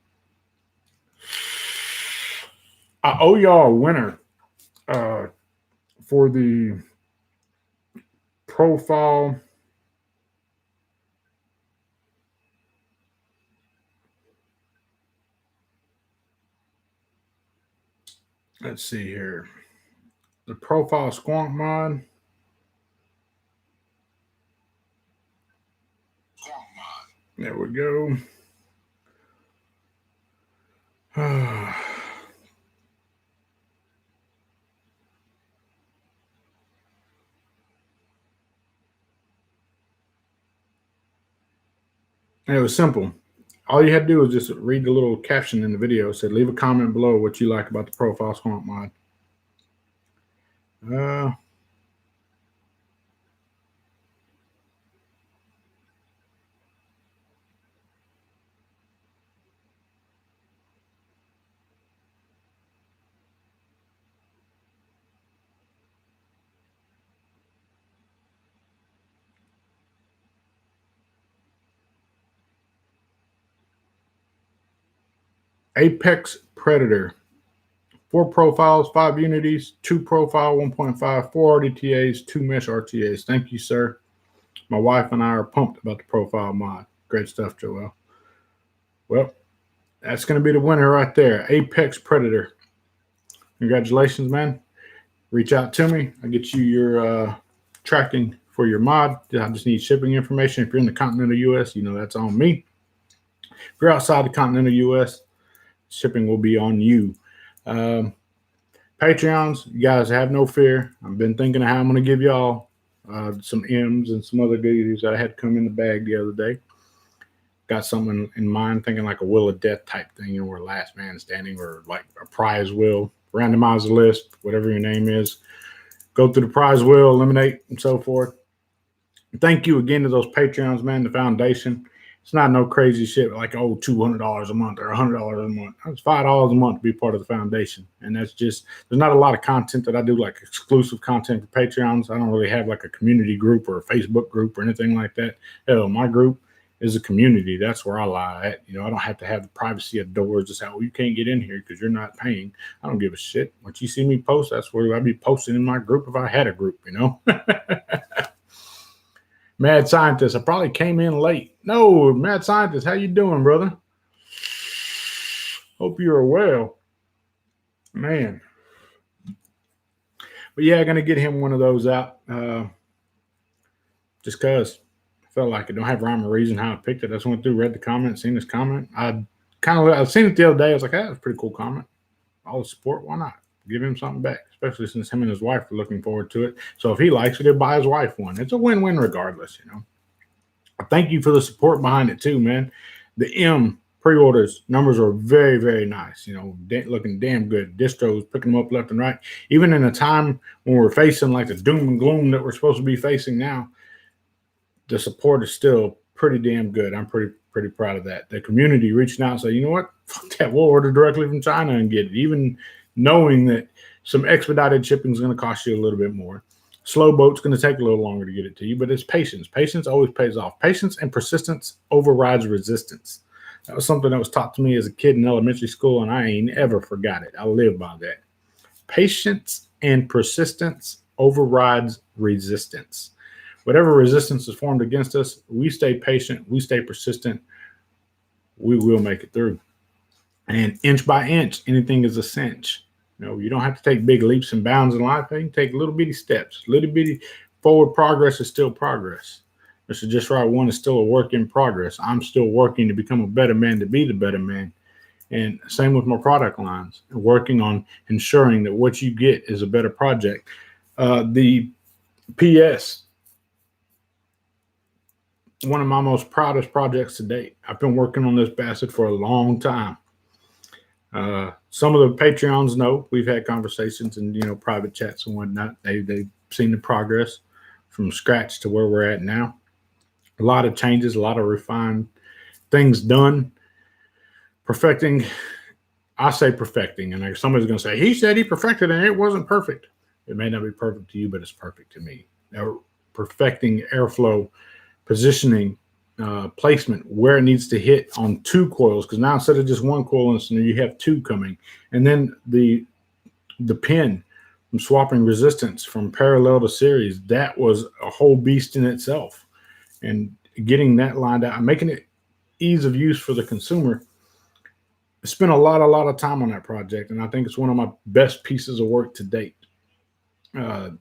I owe y'all a winner for the profile. Let's see here. The profile squonk mod. There we go. It was simple. All you had to do was just read the little caption in the video. It said, leave a comment below what you like about the profile squonk mod. Apex Predator. 4 profiles, 5 unities, 2 profile, 1.5, 4 RDTAs, 2 mesh RTAs. Thank you, sir. My wife and I are pumped about the profile mod. Great stuff, Joel. Well, that's going to be the winner right there. Apex Predator. Congratulations, man. Reach out to me. I'll get you your tracking for your mod. I just need shipping information. If you're in the continental U.S., you know that's on me. If you're outside the continental U.S., shipping will be on you. Patreons, you guys have no fear. I've been thinking of how I'm going to give y'all some M's and some other goodies that I had to come in the bag the other day. Got something in mind, thinking like a Will of Death type thing, you know, where last man standing, or like a prize wheel. Randomize the list, whatever your name is. Go through the prize wheel, eliminate, and so forth. Thank you again to those Patreons, man, the foundation. It's not no crazy shit like, oh, $200 a month or $100 a month. It's $5 a month to be part of the foundation. And that's just, there's not a lot of content that I do, like exclusive content for Patreons. I don't really have like a community group or a Facebook group or anything like that. Hell, my group is the community. That's where I lie at. I don't have to have the privacy of doors to say, "Oh, you can't get in here because you're not paying." I don't give a shit. Once you see me post, that's where I'd be posting in my group if I had a group. Mad Scientist, I probably came in late. No, Mad Scientist, how you doing, brother? Hope you are well, man. But yeah, gonna get him one of those out. Just cause I felt like it. Don't have rhyme or reason how I picked it. I just went through, read the comment, seen this comment. I've seen it the other day. I was like, "Hey, that's a pretty cool comment. All the support, why not? Give him something back." Especially since him and his wife are looking forward to it. So if he likes it, he'll buy his wife one. It's a win-win regardless, Thank you for the support behind it too, man. The M pre-orders numbers are very, very nice. Looking damn good. Distros picking them up left and right. Even in a time when we're facing like the doom and gloom that we're supposed to be facing now, the support is still pretty damn good. I'm pretty proud of that. The community reaching out and saying, "You know what? Fuck that. We'll order directly from China and get it," even knowing that some expedited shipping is going to cost you a little bit more. Slow boat's going to take a little longer to get it to you, but it's patience. Patience always pays off. Patience and persistence overrides resistance. That was something that was taught to me as a kid in elementary school, and I ain't ever forgot it. I live by that. Patience and persistence overrides resistance. Whatever resistance is formed against us, we stay patient, we stay persistent, we will make it through. And inch by inch, anything is a cinch. You don't have to take big leaps and bounds in life. You can take little bitty steps. Little bitty forward progress is still progress. Mr. Just Right One is still a work in progress. I'm still working to become a better man, to be the better man. And same with my product lines, working on ensuring that what you get is a better project. The PS, one of my most proudest projects to date. I've been working on this bastard for a long time. Some of the Patreons know we've had conversations and private chats and whatnot. They've seen the progress from scratch to where we're at now. A lot of changes, a lot of refined things done. Perfecting. I say perfecting, and somebody's going to say he said he perfected and it wasn't perfect. It may not be perfect to you, but it's perfect to me. Now, perfecting airflow, positioning, placement, where it needs to hit on two coils, because now instead of just one coil instanter, you have two coming. And then the pin from swapping resistance from parallel to series, that was a whole beast in itself. And getting that lined out and making it ease of use for the consumer. I spent a lot of time on that project, and I think it's one of my best pieces of work to date. A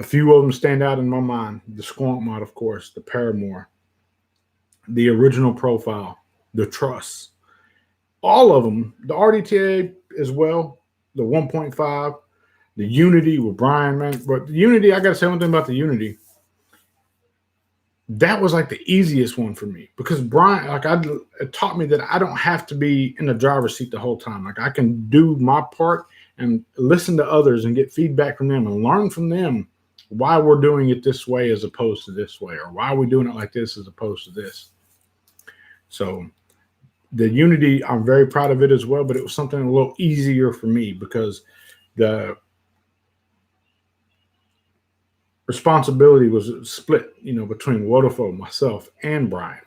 few of them stand out in my mind. The Squonk mod, of course, the Paramore, the original profile, the Truss, all of them, the RDTA as well, the 1.5, the Unity with Brian, man. But the Unity, I got to say one thing about the Unity. That was like the easiest one for me because Brian, it taught me that I don't have to be in the driver's seat the whole time. Like I can do my part and listen to others and get feedback from them and learn from them why we're doing it this way as opposed to this way, or why we're doing it like this as opposed to this. So the Unity, I'm very proud of it as well, but it was something a little easier for me because the responsibility was split, between Wodafone, myself, and Brian.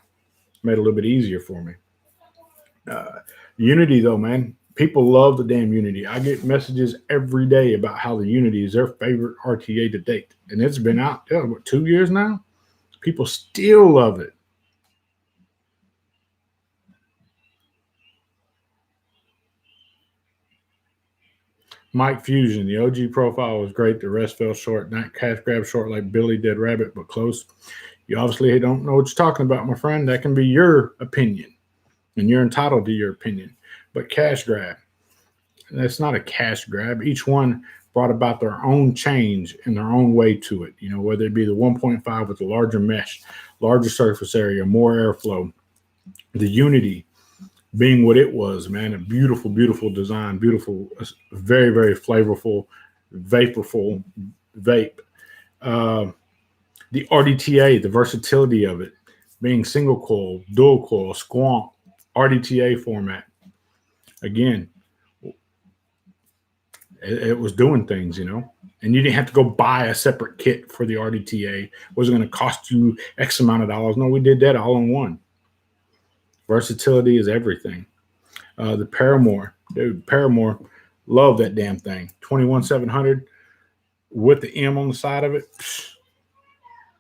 Made it a little bit easier for me. Unity, though, man, people love the damn Unity. I get messages every day about how the Unity is their favorite RTA to date. And it's been out, 2 years now? People still love it. Mike Fusion, the OG profile was great. The rest fell short. Not cash grab short like Billy Dead Rabbit, but close. You obviously don't know what you're talking about, my friend. That can be your opinion, and you're entitled to your opinion. But cash grab, that's not a cash grab. Each one brought about their own change in their own way to it. Whether it be the 1.5 with the larger mesh, larger surface area, more airflow, the Unity being what it was, man, a beautiful, beautiful design, beautiful, very, very flavorful, vaporful vape. The RDTA, the versatility of it, being single coil, dual coil, Squonk, RDTA format. Again, it was doing things, And you didn't have to go buy a separate kit for the RDTA. It wasn't going to cost you X amount of dollars. No, we did that all in one. Versatility is everything. The Paramore, dude, Paramore, love that damn thing. 21700 with the M on the side of it,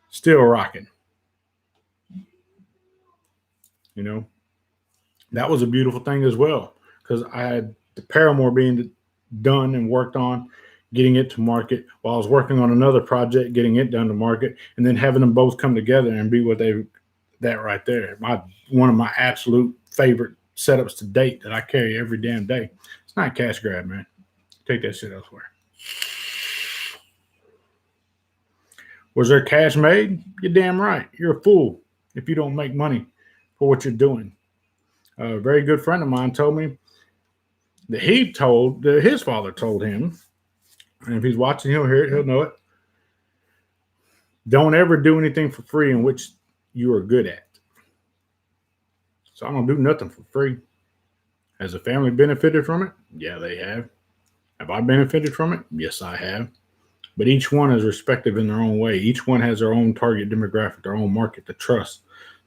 still rocking. You know, that was a beautiful thing as well, because I had the Paramore being done and worked on, getting it to market while I was working on another project, getting it done to market, and then having them both come together and be what that right there. One of my absolute favorite setups to date that I carry every damn day. It's not a cash grab, man. Take that shit elsewhere. Was there cash made? You're damn right. You're a fool if you don't make money for what you're doing. A very good friend of mine told me that his father told him, and if he's watching, he'll hear it, he'll know it. Don't ever do anything for free in which you are good at. So I don't do nothing for free. Has the family benefited from it? Yeah, they have. Have I benefited from it? Yes, I have. But each one is respective in their own way. Each one has their own target demographic, their own market, the trust,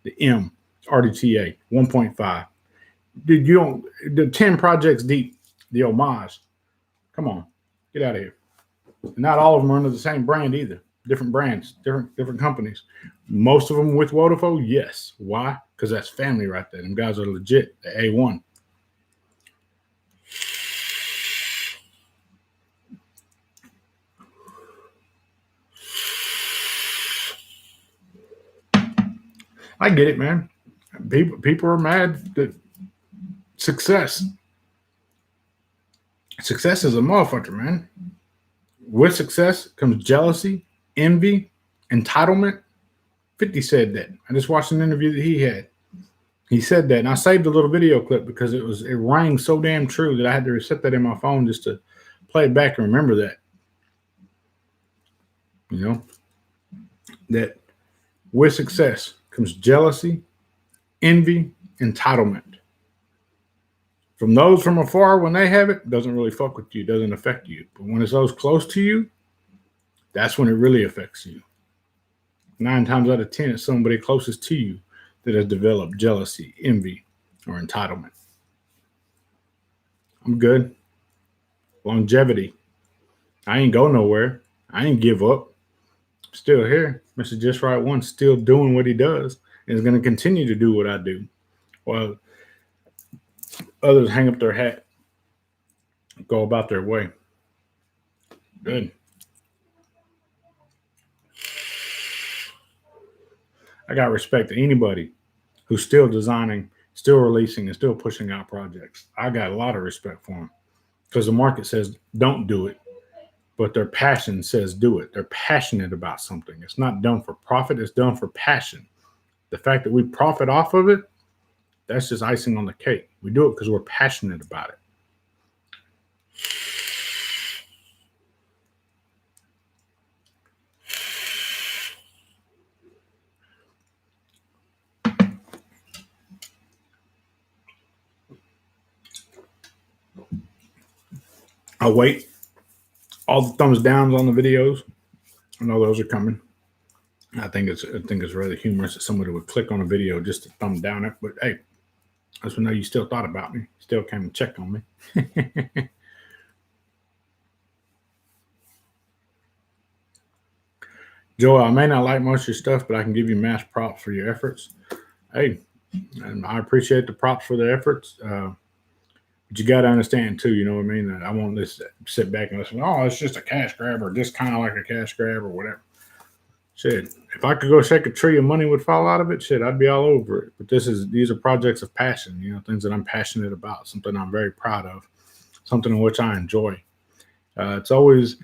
the M, RDTA, 1.5. Dude, the 10 projects deep, the homage. Come on, get out of here. Not all of them are under the same brand either. Different brands, different companies. Most of them with Wodafo, yes. Why? Because that's family right there. Them guys are legit. The A1. I get it, man. People are mad that success is a motherfucker, man. With success comes jealousy, envy, entitlement. 50 said that. I just watched an interview that he had. He said that, and I saved a little video clip because it rang so damn true that I had to reset that in my phone just to play it back and remember that. You know, that with success comes jealousy, envy, entitlement. From those from afar, when they have it, doesn't really fuck with you, doesn't affect you. But when it's those close to you, that's when it really affects you. 9 times out of 10, it's somebody closest to you that has developed jealousy, envy, or entitlement. I'm good. Longevity. I ain't go nowhere. I ain't give up. Still here. Mr. Just Right One still doing what he does and is going to continue to do what I do. While others hang up their hat, go about their way. Good. I got respect to anybody who's still designing, still releasing, and still pushing out projects. I got a lot of respect for them because the market says don't do it, but their passion says do it. They're passionate about something. It's not done for profit. It's done for passion. The fact that we profit off of it, that's just icing on the cake. We do it because we're passionate about it. I'll wait. All the thumbs downs on the videos, I know those are coming. I think it's really humorous that somebody would click on a video just to thumb down it. But hey, I just know you still thought about me, still came and checked on me. Joel, I may not like most of your stuff, but I can give you mass props for your efforts. Hey, and I appreciate the props for the efforts. But you got to understand too, you know what I mean? That I won't just sit back and listen. Oh, it's just a cash grab, or just kind of like a cash grab, or whatever. Shit, if I could go shake a tree and money would fall out of it, shit, I'd be all over it. But these are projects of passion, you know, things that I'm passionate about, something I'm very proud of, something in which I enjoy. It's always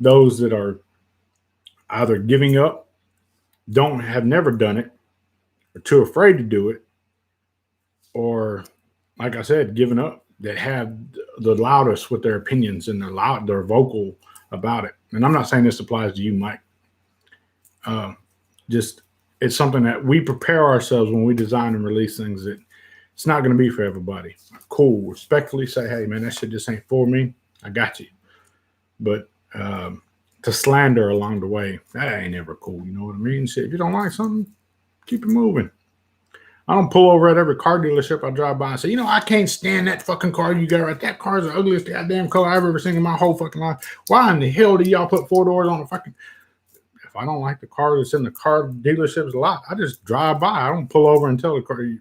those that are either giving up, have never done it, or too afraid to do it, or like I said, giving up, that have the loudest with their opinions and they're vocal about it. And I'm not saying this applies to you, Mike. Just it's something that we prepare ourselves when we design and release things that it's not going to be for everybody. Cool. Respectfully say, hey, man, that shit just ain't for me. I got you. But to slander along the way. That ain't ever cool. You know what I mean? Shit, if you don't like something, keep it moving. I don't pull over at every car dealership I drive by and say, I can't stand that fucking car you got right. That car's the ugliest goddamn car I've ever seen in my whole fucking life. Why in the hell do y'all put 4 doors on a fucking... If I don't like the car that's in the car dealership's lot, I just drive by. I don't pull over and tell the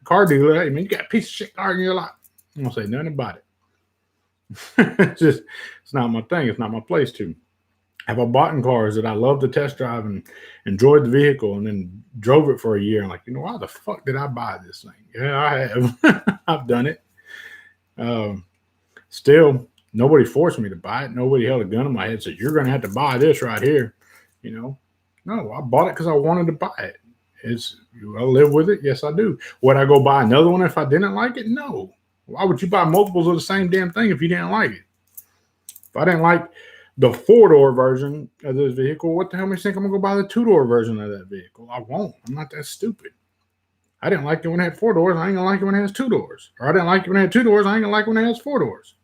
car dealer, hey, man, you got a piece of shit car in your lot. I'm going to say nothing about it. It's not my thing. It's not my place to. Have I bought in cars that I love to test drive and enjoyed the vehicle and then drove it for a year and why the fuck did I buy this thing? Yeah, I have. I've done it. Still, nobody forced me to buy it. Nobody held a gun in my head and said, you're going to have to buy this right here. No, I bought it because I wanted to buy it. Do I live with it? Yes, I do. Would I go buy another one if I didn't like it? No. Why would you buy multiples of the same damn thing if you didn't like it? If I didn't like the 4-door version of this vehicle, what the hell makes me think I'm going to go buy the 2-door version of that vehicle? I won't. I'm not that stupid. I didn't like it when it had 4 doors. I ain't going to like it when it has 2 doors. Or I didn't like it when it had 2 doors. I ain't going to like it when it has 4 doors.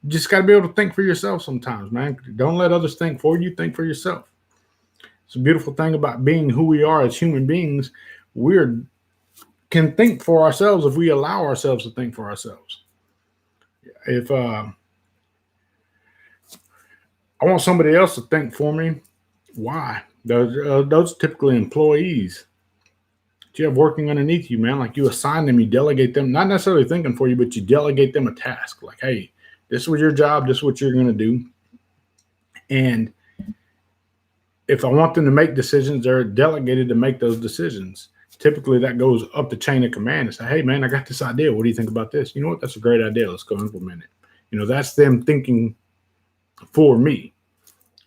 You just got to be able to think for yourself sometimes, man. Don't let others think for you. Think for yourself. It's a beautiful thing about being who we are as human beings. We can think for ourselves if we allow ourselves to think for ourselves. If I want somebody else to think for me, why? Those typically employees that you have working underneath you, man. Like, you assign them, you delegate them, not necessarily thinking for you, but you delegate them a task. Like, hey, this was your job. This is what you're going to do. And if I want them to make decisions, they're delegated to make those decisions. Typically, that goes up the chain of command and say, hey, man, I got this idea. What do you think about this? You know what? That's a great idea. Let's go implement it. That's them thinking for me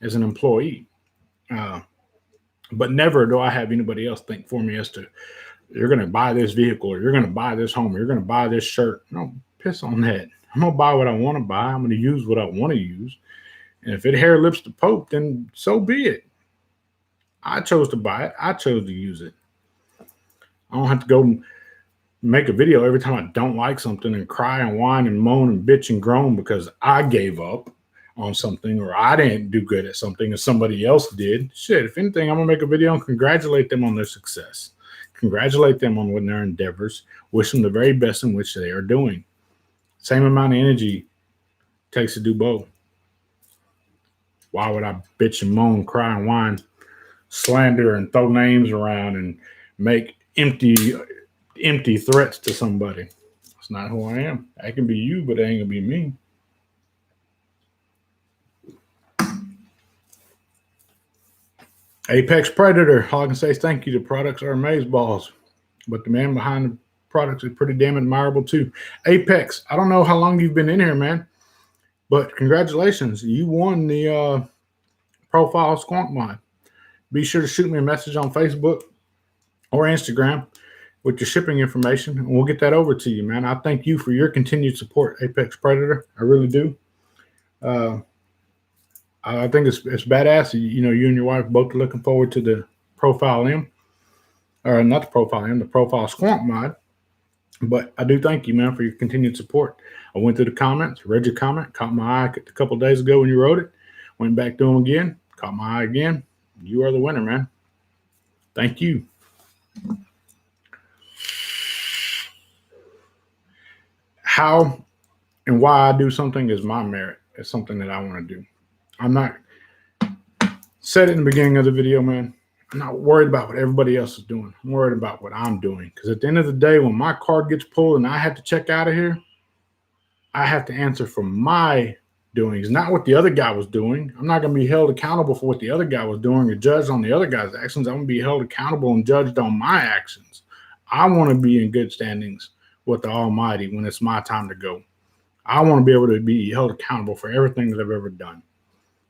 as an employee. But never do I have anybody else think for me as to, you're going to buy this vehicle, or you're going to buy this home, or you're going to buy this shirt. No, piss on that. I'm going to buy what I want to buy. I'm going to use what I want to use. And if it hair lips the Pope, then so be it. I chose to buy it. I chose to use it. I don't have to go make a video every time I don't like something and cry and whine and moan and bitch and groan because I gave up on something, or I didn't do good at something and somebody else did. Shit, if anything, I'm going to make a video and congratulate them on their success. Congratulate them on their endeavors. Wish them the very best in which they are doing. Same amount of energy it takes to do both. Why would I bitch and moan, cry and whine, slander and throw names around and make empty threats to somebody? That's not who I am. I can be you, but it ain't gonna be me. Apex Predator. All I can say is thank you. The products are amazeballs, but the man behind the products is pretty damn admirable too. Apex, I don't know how long you've been in here, man, but congratulations. You won the profile squonk mod. Be sure to shoot me a message on Facebook or Instagram with your shipping information, and we'll get that over to you, man. I thank you for your continued support, Apex Predator. I really do. I think it's badass. You and your wife both are looking forward to the Profile M, or not the Profile M, the Profile Squonk mod. But I do thank you, man, for your continued support. I went through the comments, read your comment, caught my eye a couple of days ago when you wrote it, went back through them again, caught my eye again. You are the winner, man. Thank you. How and why I do something is my merit. It's something that I want to do. I'm not, said it in the beginning of the video, man, I'm not worried about what everybody else is doing. I'm worried about what I'm doing. Because at the end of the day, when my card gets pulled and I have to check out of here, I have to answer for my doings, not what the other guy was doing. I'm not going to be held accountable for what the other guy was doing or judged on the other guy's actions. I'm going to be held accountable and judged on my actions. I want to be in good standings with the Almighty when it's my time to go. I want to be able to be held accountable for everything that I've ever done.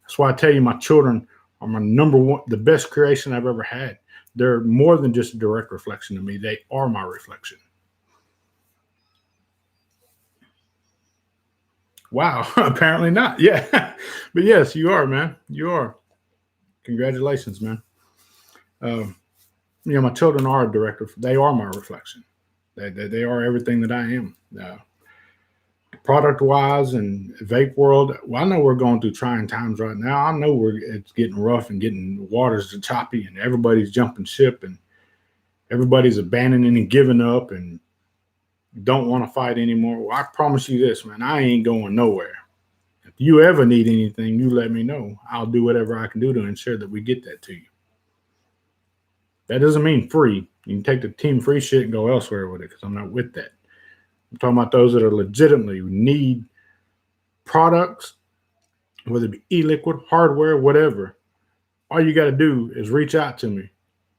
That's why I tell you, my children are my number one, the best creation I've ever had. They're more than just a direct reflection of me. They are my reflection. Wow. Apparently not. Yeah. But yes, you are, man. You are. Congratulations, man. My children are a direct. They are my reflection. They are everything that I am. product wise and vape world. Well, I know we're going through trying times right now. I know it's getting rough and getting waters choppy, and everybody's jumping ship, and everybody's abandoning and giving up and don't want to fight anymore. Well, I promise you this, man, I ain't going nowhere. If you ever need anything, you let me know. I'll do whatever I can do to ensure that we get that to you. That doesn't mean free. You can take the team free shit and go elsewhere with it, because I'm not with that. I'm talking about those that are legitimately need products, whether it be e-liquid, hardware, whatever. All you got to do is reach out to me.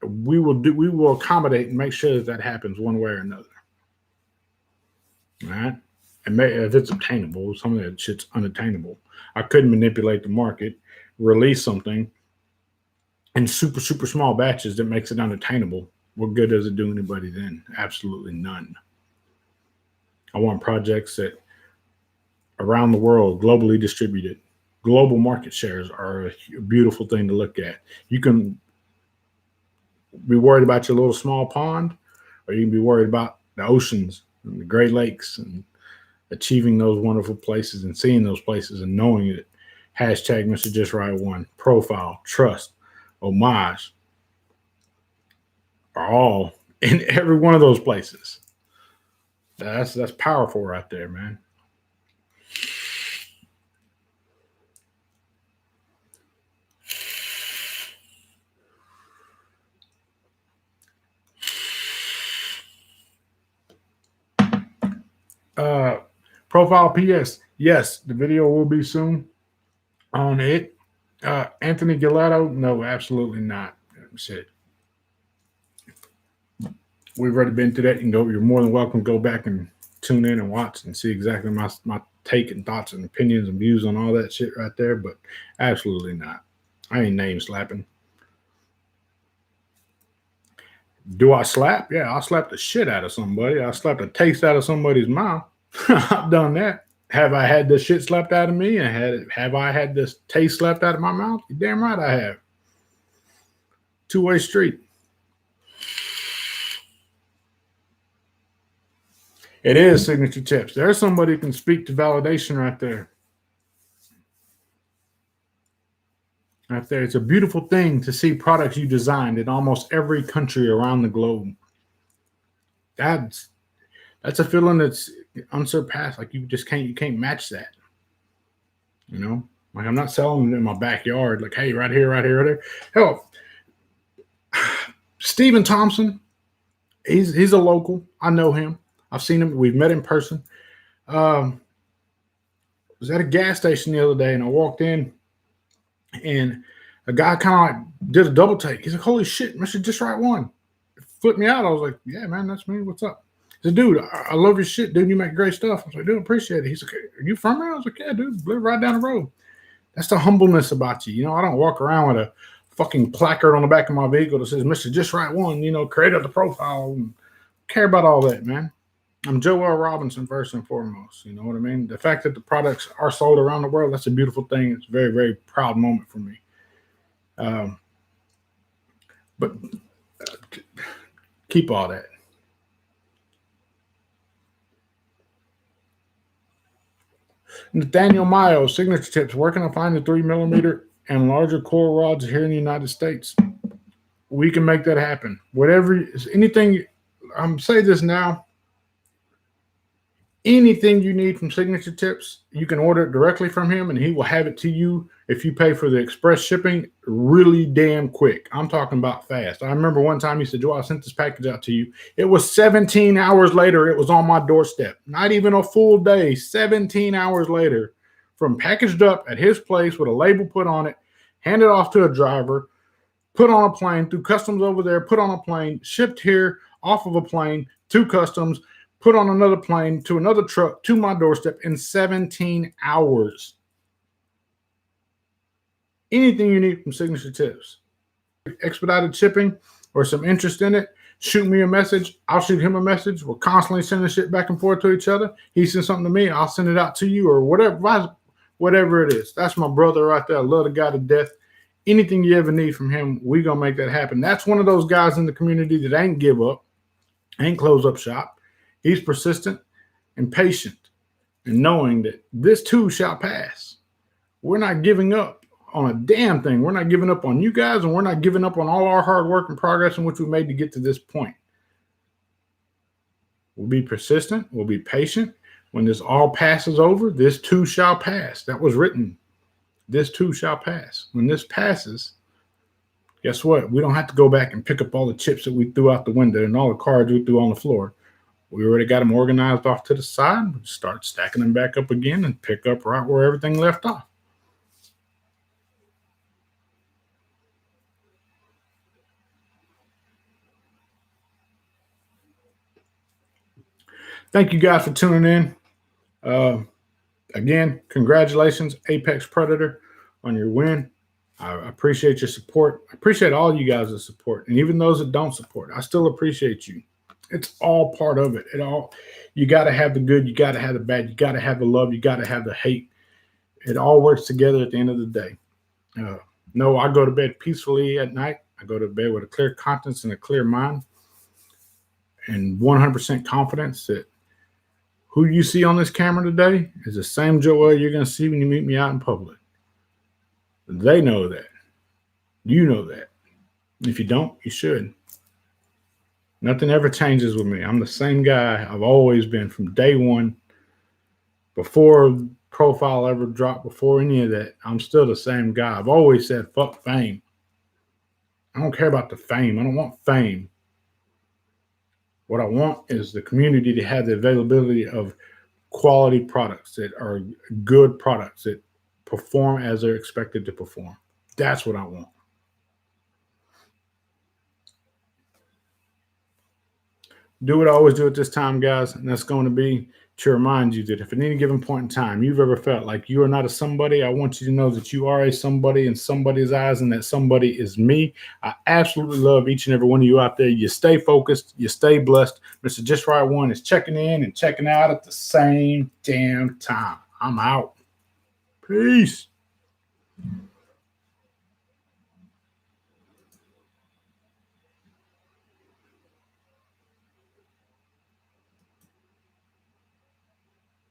We will accommodate and make sure that happens one way or another. All right? And if it's obtainable, some of that shit's unattainable. I couldn't manipulate the market, release something in super, super small batches that makes it unattainable. What good does it do anybody then? Absolutely none. I want projects that around the world, globally distributed. Global market shares are a beautiful thing to look at. You can be worried about your little small pond, or you can be worried about the oceans and the Great Lakes and achieving those wonderful places and seeing those places and knowing it. Hashtag Mr.JustRight1, profile, trust, homage are all in every one of those places. That's powerful right there, man. Profile PS. Yes, the video will be soon on it. Anthony Galato? No, absolutely not. Shit. We've already been through that. You can go. You're more than welcome to go back and tune in and watch and see exactly my take and thoughts and opinions and views on all that shit right there. But absolutely not. I ain't name slapping. Do I slap? Yeah, I slapped the shit out of somebody. I slapped a taste out of somebody's mouth. I've done that. Have I had the shit slapped out of me? And have I had this taste slapped out of my mouth? You're damn right I have. Two-way street. It is signature tips. There's somebody who can speak to validation right there. Right there. It's a beautiful thing to see products you designed in almost every country around the globe. That's a feeling that's unsurpassed. Like you can't match that. You know, like I'm not selling it in my backyard. Like, hey, right here, right here, right there. Hell, Stephen Thompson, he's a local. I know him. I've seen him. We've met in person. Was at a gas station the other day, and I walked in, and a guy kind of like did a double take. He's like, "Holy shit, Mr.JustRight1." It flipped me out. I was like, "Yeah, man, that's me. What's up?" He said, "Dude, I love your shit, dude. You make great stuff." I was like, "Dude, appreciate it." He's like, "Are you from here?" I was like, "Yeah, dude. Live right down the road." That's the humbleness about you. You know, I don't walk around with a fucking placard on the back of my vehicle that says Mr.JustRight1, you know, created the profile. And care about all that, man. I'm Joel Robinson first and foremost. You know what I mean? The fact that the products are sold around the world, that's a beautiful thing. It's a very, very proud moment for me. But keep all that. Nathaniel Mayo, signature tips. Where can I find the 3mm and larger coil rods here in the United States? We can make that happen. Whatever, anything, I'm saying this now. Anything you need from Signature Tips, you can order it directly from him, and he will have it to you if you pay for the express shipping really damn quick. I'm talking about fast. I remember one time he said, "Joe, I sent this package out to you." It was 17 hours later. It was on my doorstep. Not even a full day. 17 hours later, from packaged up at his place with a label put on it, handed off to a driver, put on a plane, through customs over there, put on a plane, shipped here, off of a plane, to customs, put on another plane, to another truck, to my doorstep in 17 hours. Anything you need from Signature Tips. Expedited shipping or some interest in it, shoot me a message. I'll shoot him a message. We're constantly sending shit back and forth to each other. He sends something to me, I'll send it out to you, or whatever it is. That's my brother right there. I love the guy to death. Anything you ever need from him, we going to make that happen. That's one of those guys in the community that ain't give up, ain't close up shop. He's persistent and patient. and knowing that this too shall pass. We're not giving up on a damn thing. We're not giving up on you guys, and we're not giving up on all our hard work and progress in which we made to get to this point. We'll be persistent. We'll be patient. When this all passes over, this too shall pass. That was written. This too shall pass. When this passes, guess what? We don't have to go back and pick up all the chips that we threw out the window and all the cards we threw on the floor. We already got them organized off to the side. We start stacking them back up again and pick up right where everything left off. Thank you guys for tuning in. Again, congratulations, Apex Predator, on your win. I appreciate your support. I appreciate all you guys' support. And even those that don't support, I still appreciate you. It's all part of it. You got to have the good, you got to have the bad, you got to have the love, you got to have the hate. It all works together at the end of the day. No, I go to bed peacefully at night. I go to bed with a clear conscience and a clear mind and 100% confidence that who you see on this camera today is the same Joel you're going to see when you meet me out in public. They know that. You know that. If you don't, you should. Nothing ever changes with me. I'm the same guy I've always been from day one. Before profile ever dropped, before any of that, I'm still the same guy. I've always said, fuck fame. I don't care about the fame. I don't want fame. What I want is the community to have the availability of quality products that are good products that perform as they're expected to perform. That's what I want. Do what I always do at this time, guys, and that's going to be to remind you that if at any given point in time you've ever felt like you are not a somebody, I want you to know that you are a somebody in somebody's eyes, and that somebody is me. I absolutely love each and every one of you out there. You stay focused. You stay blessed. Mr. Just Right One is checking in and checking out at the same damn time. I'm out. Peace.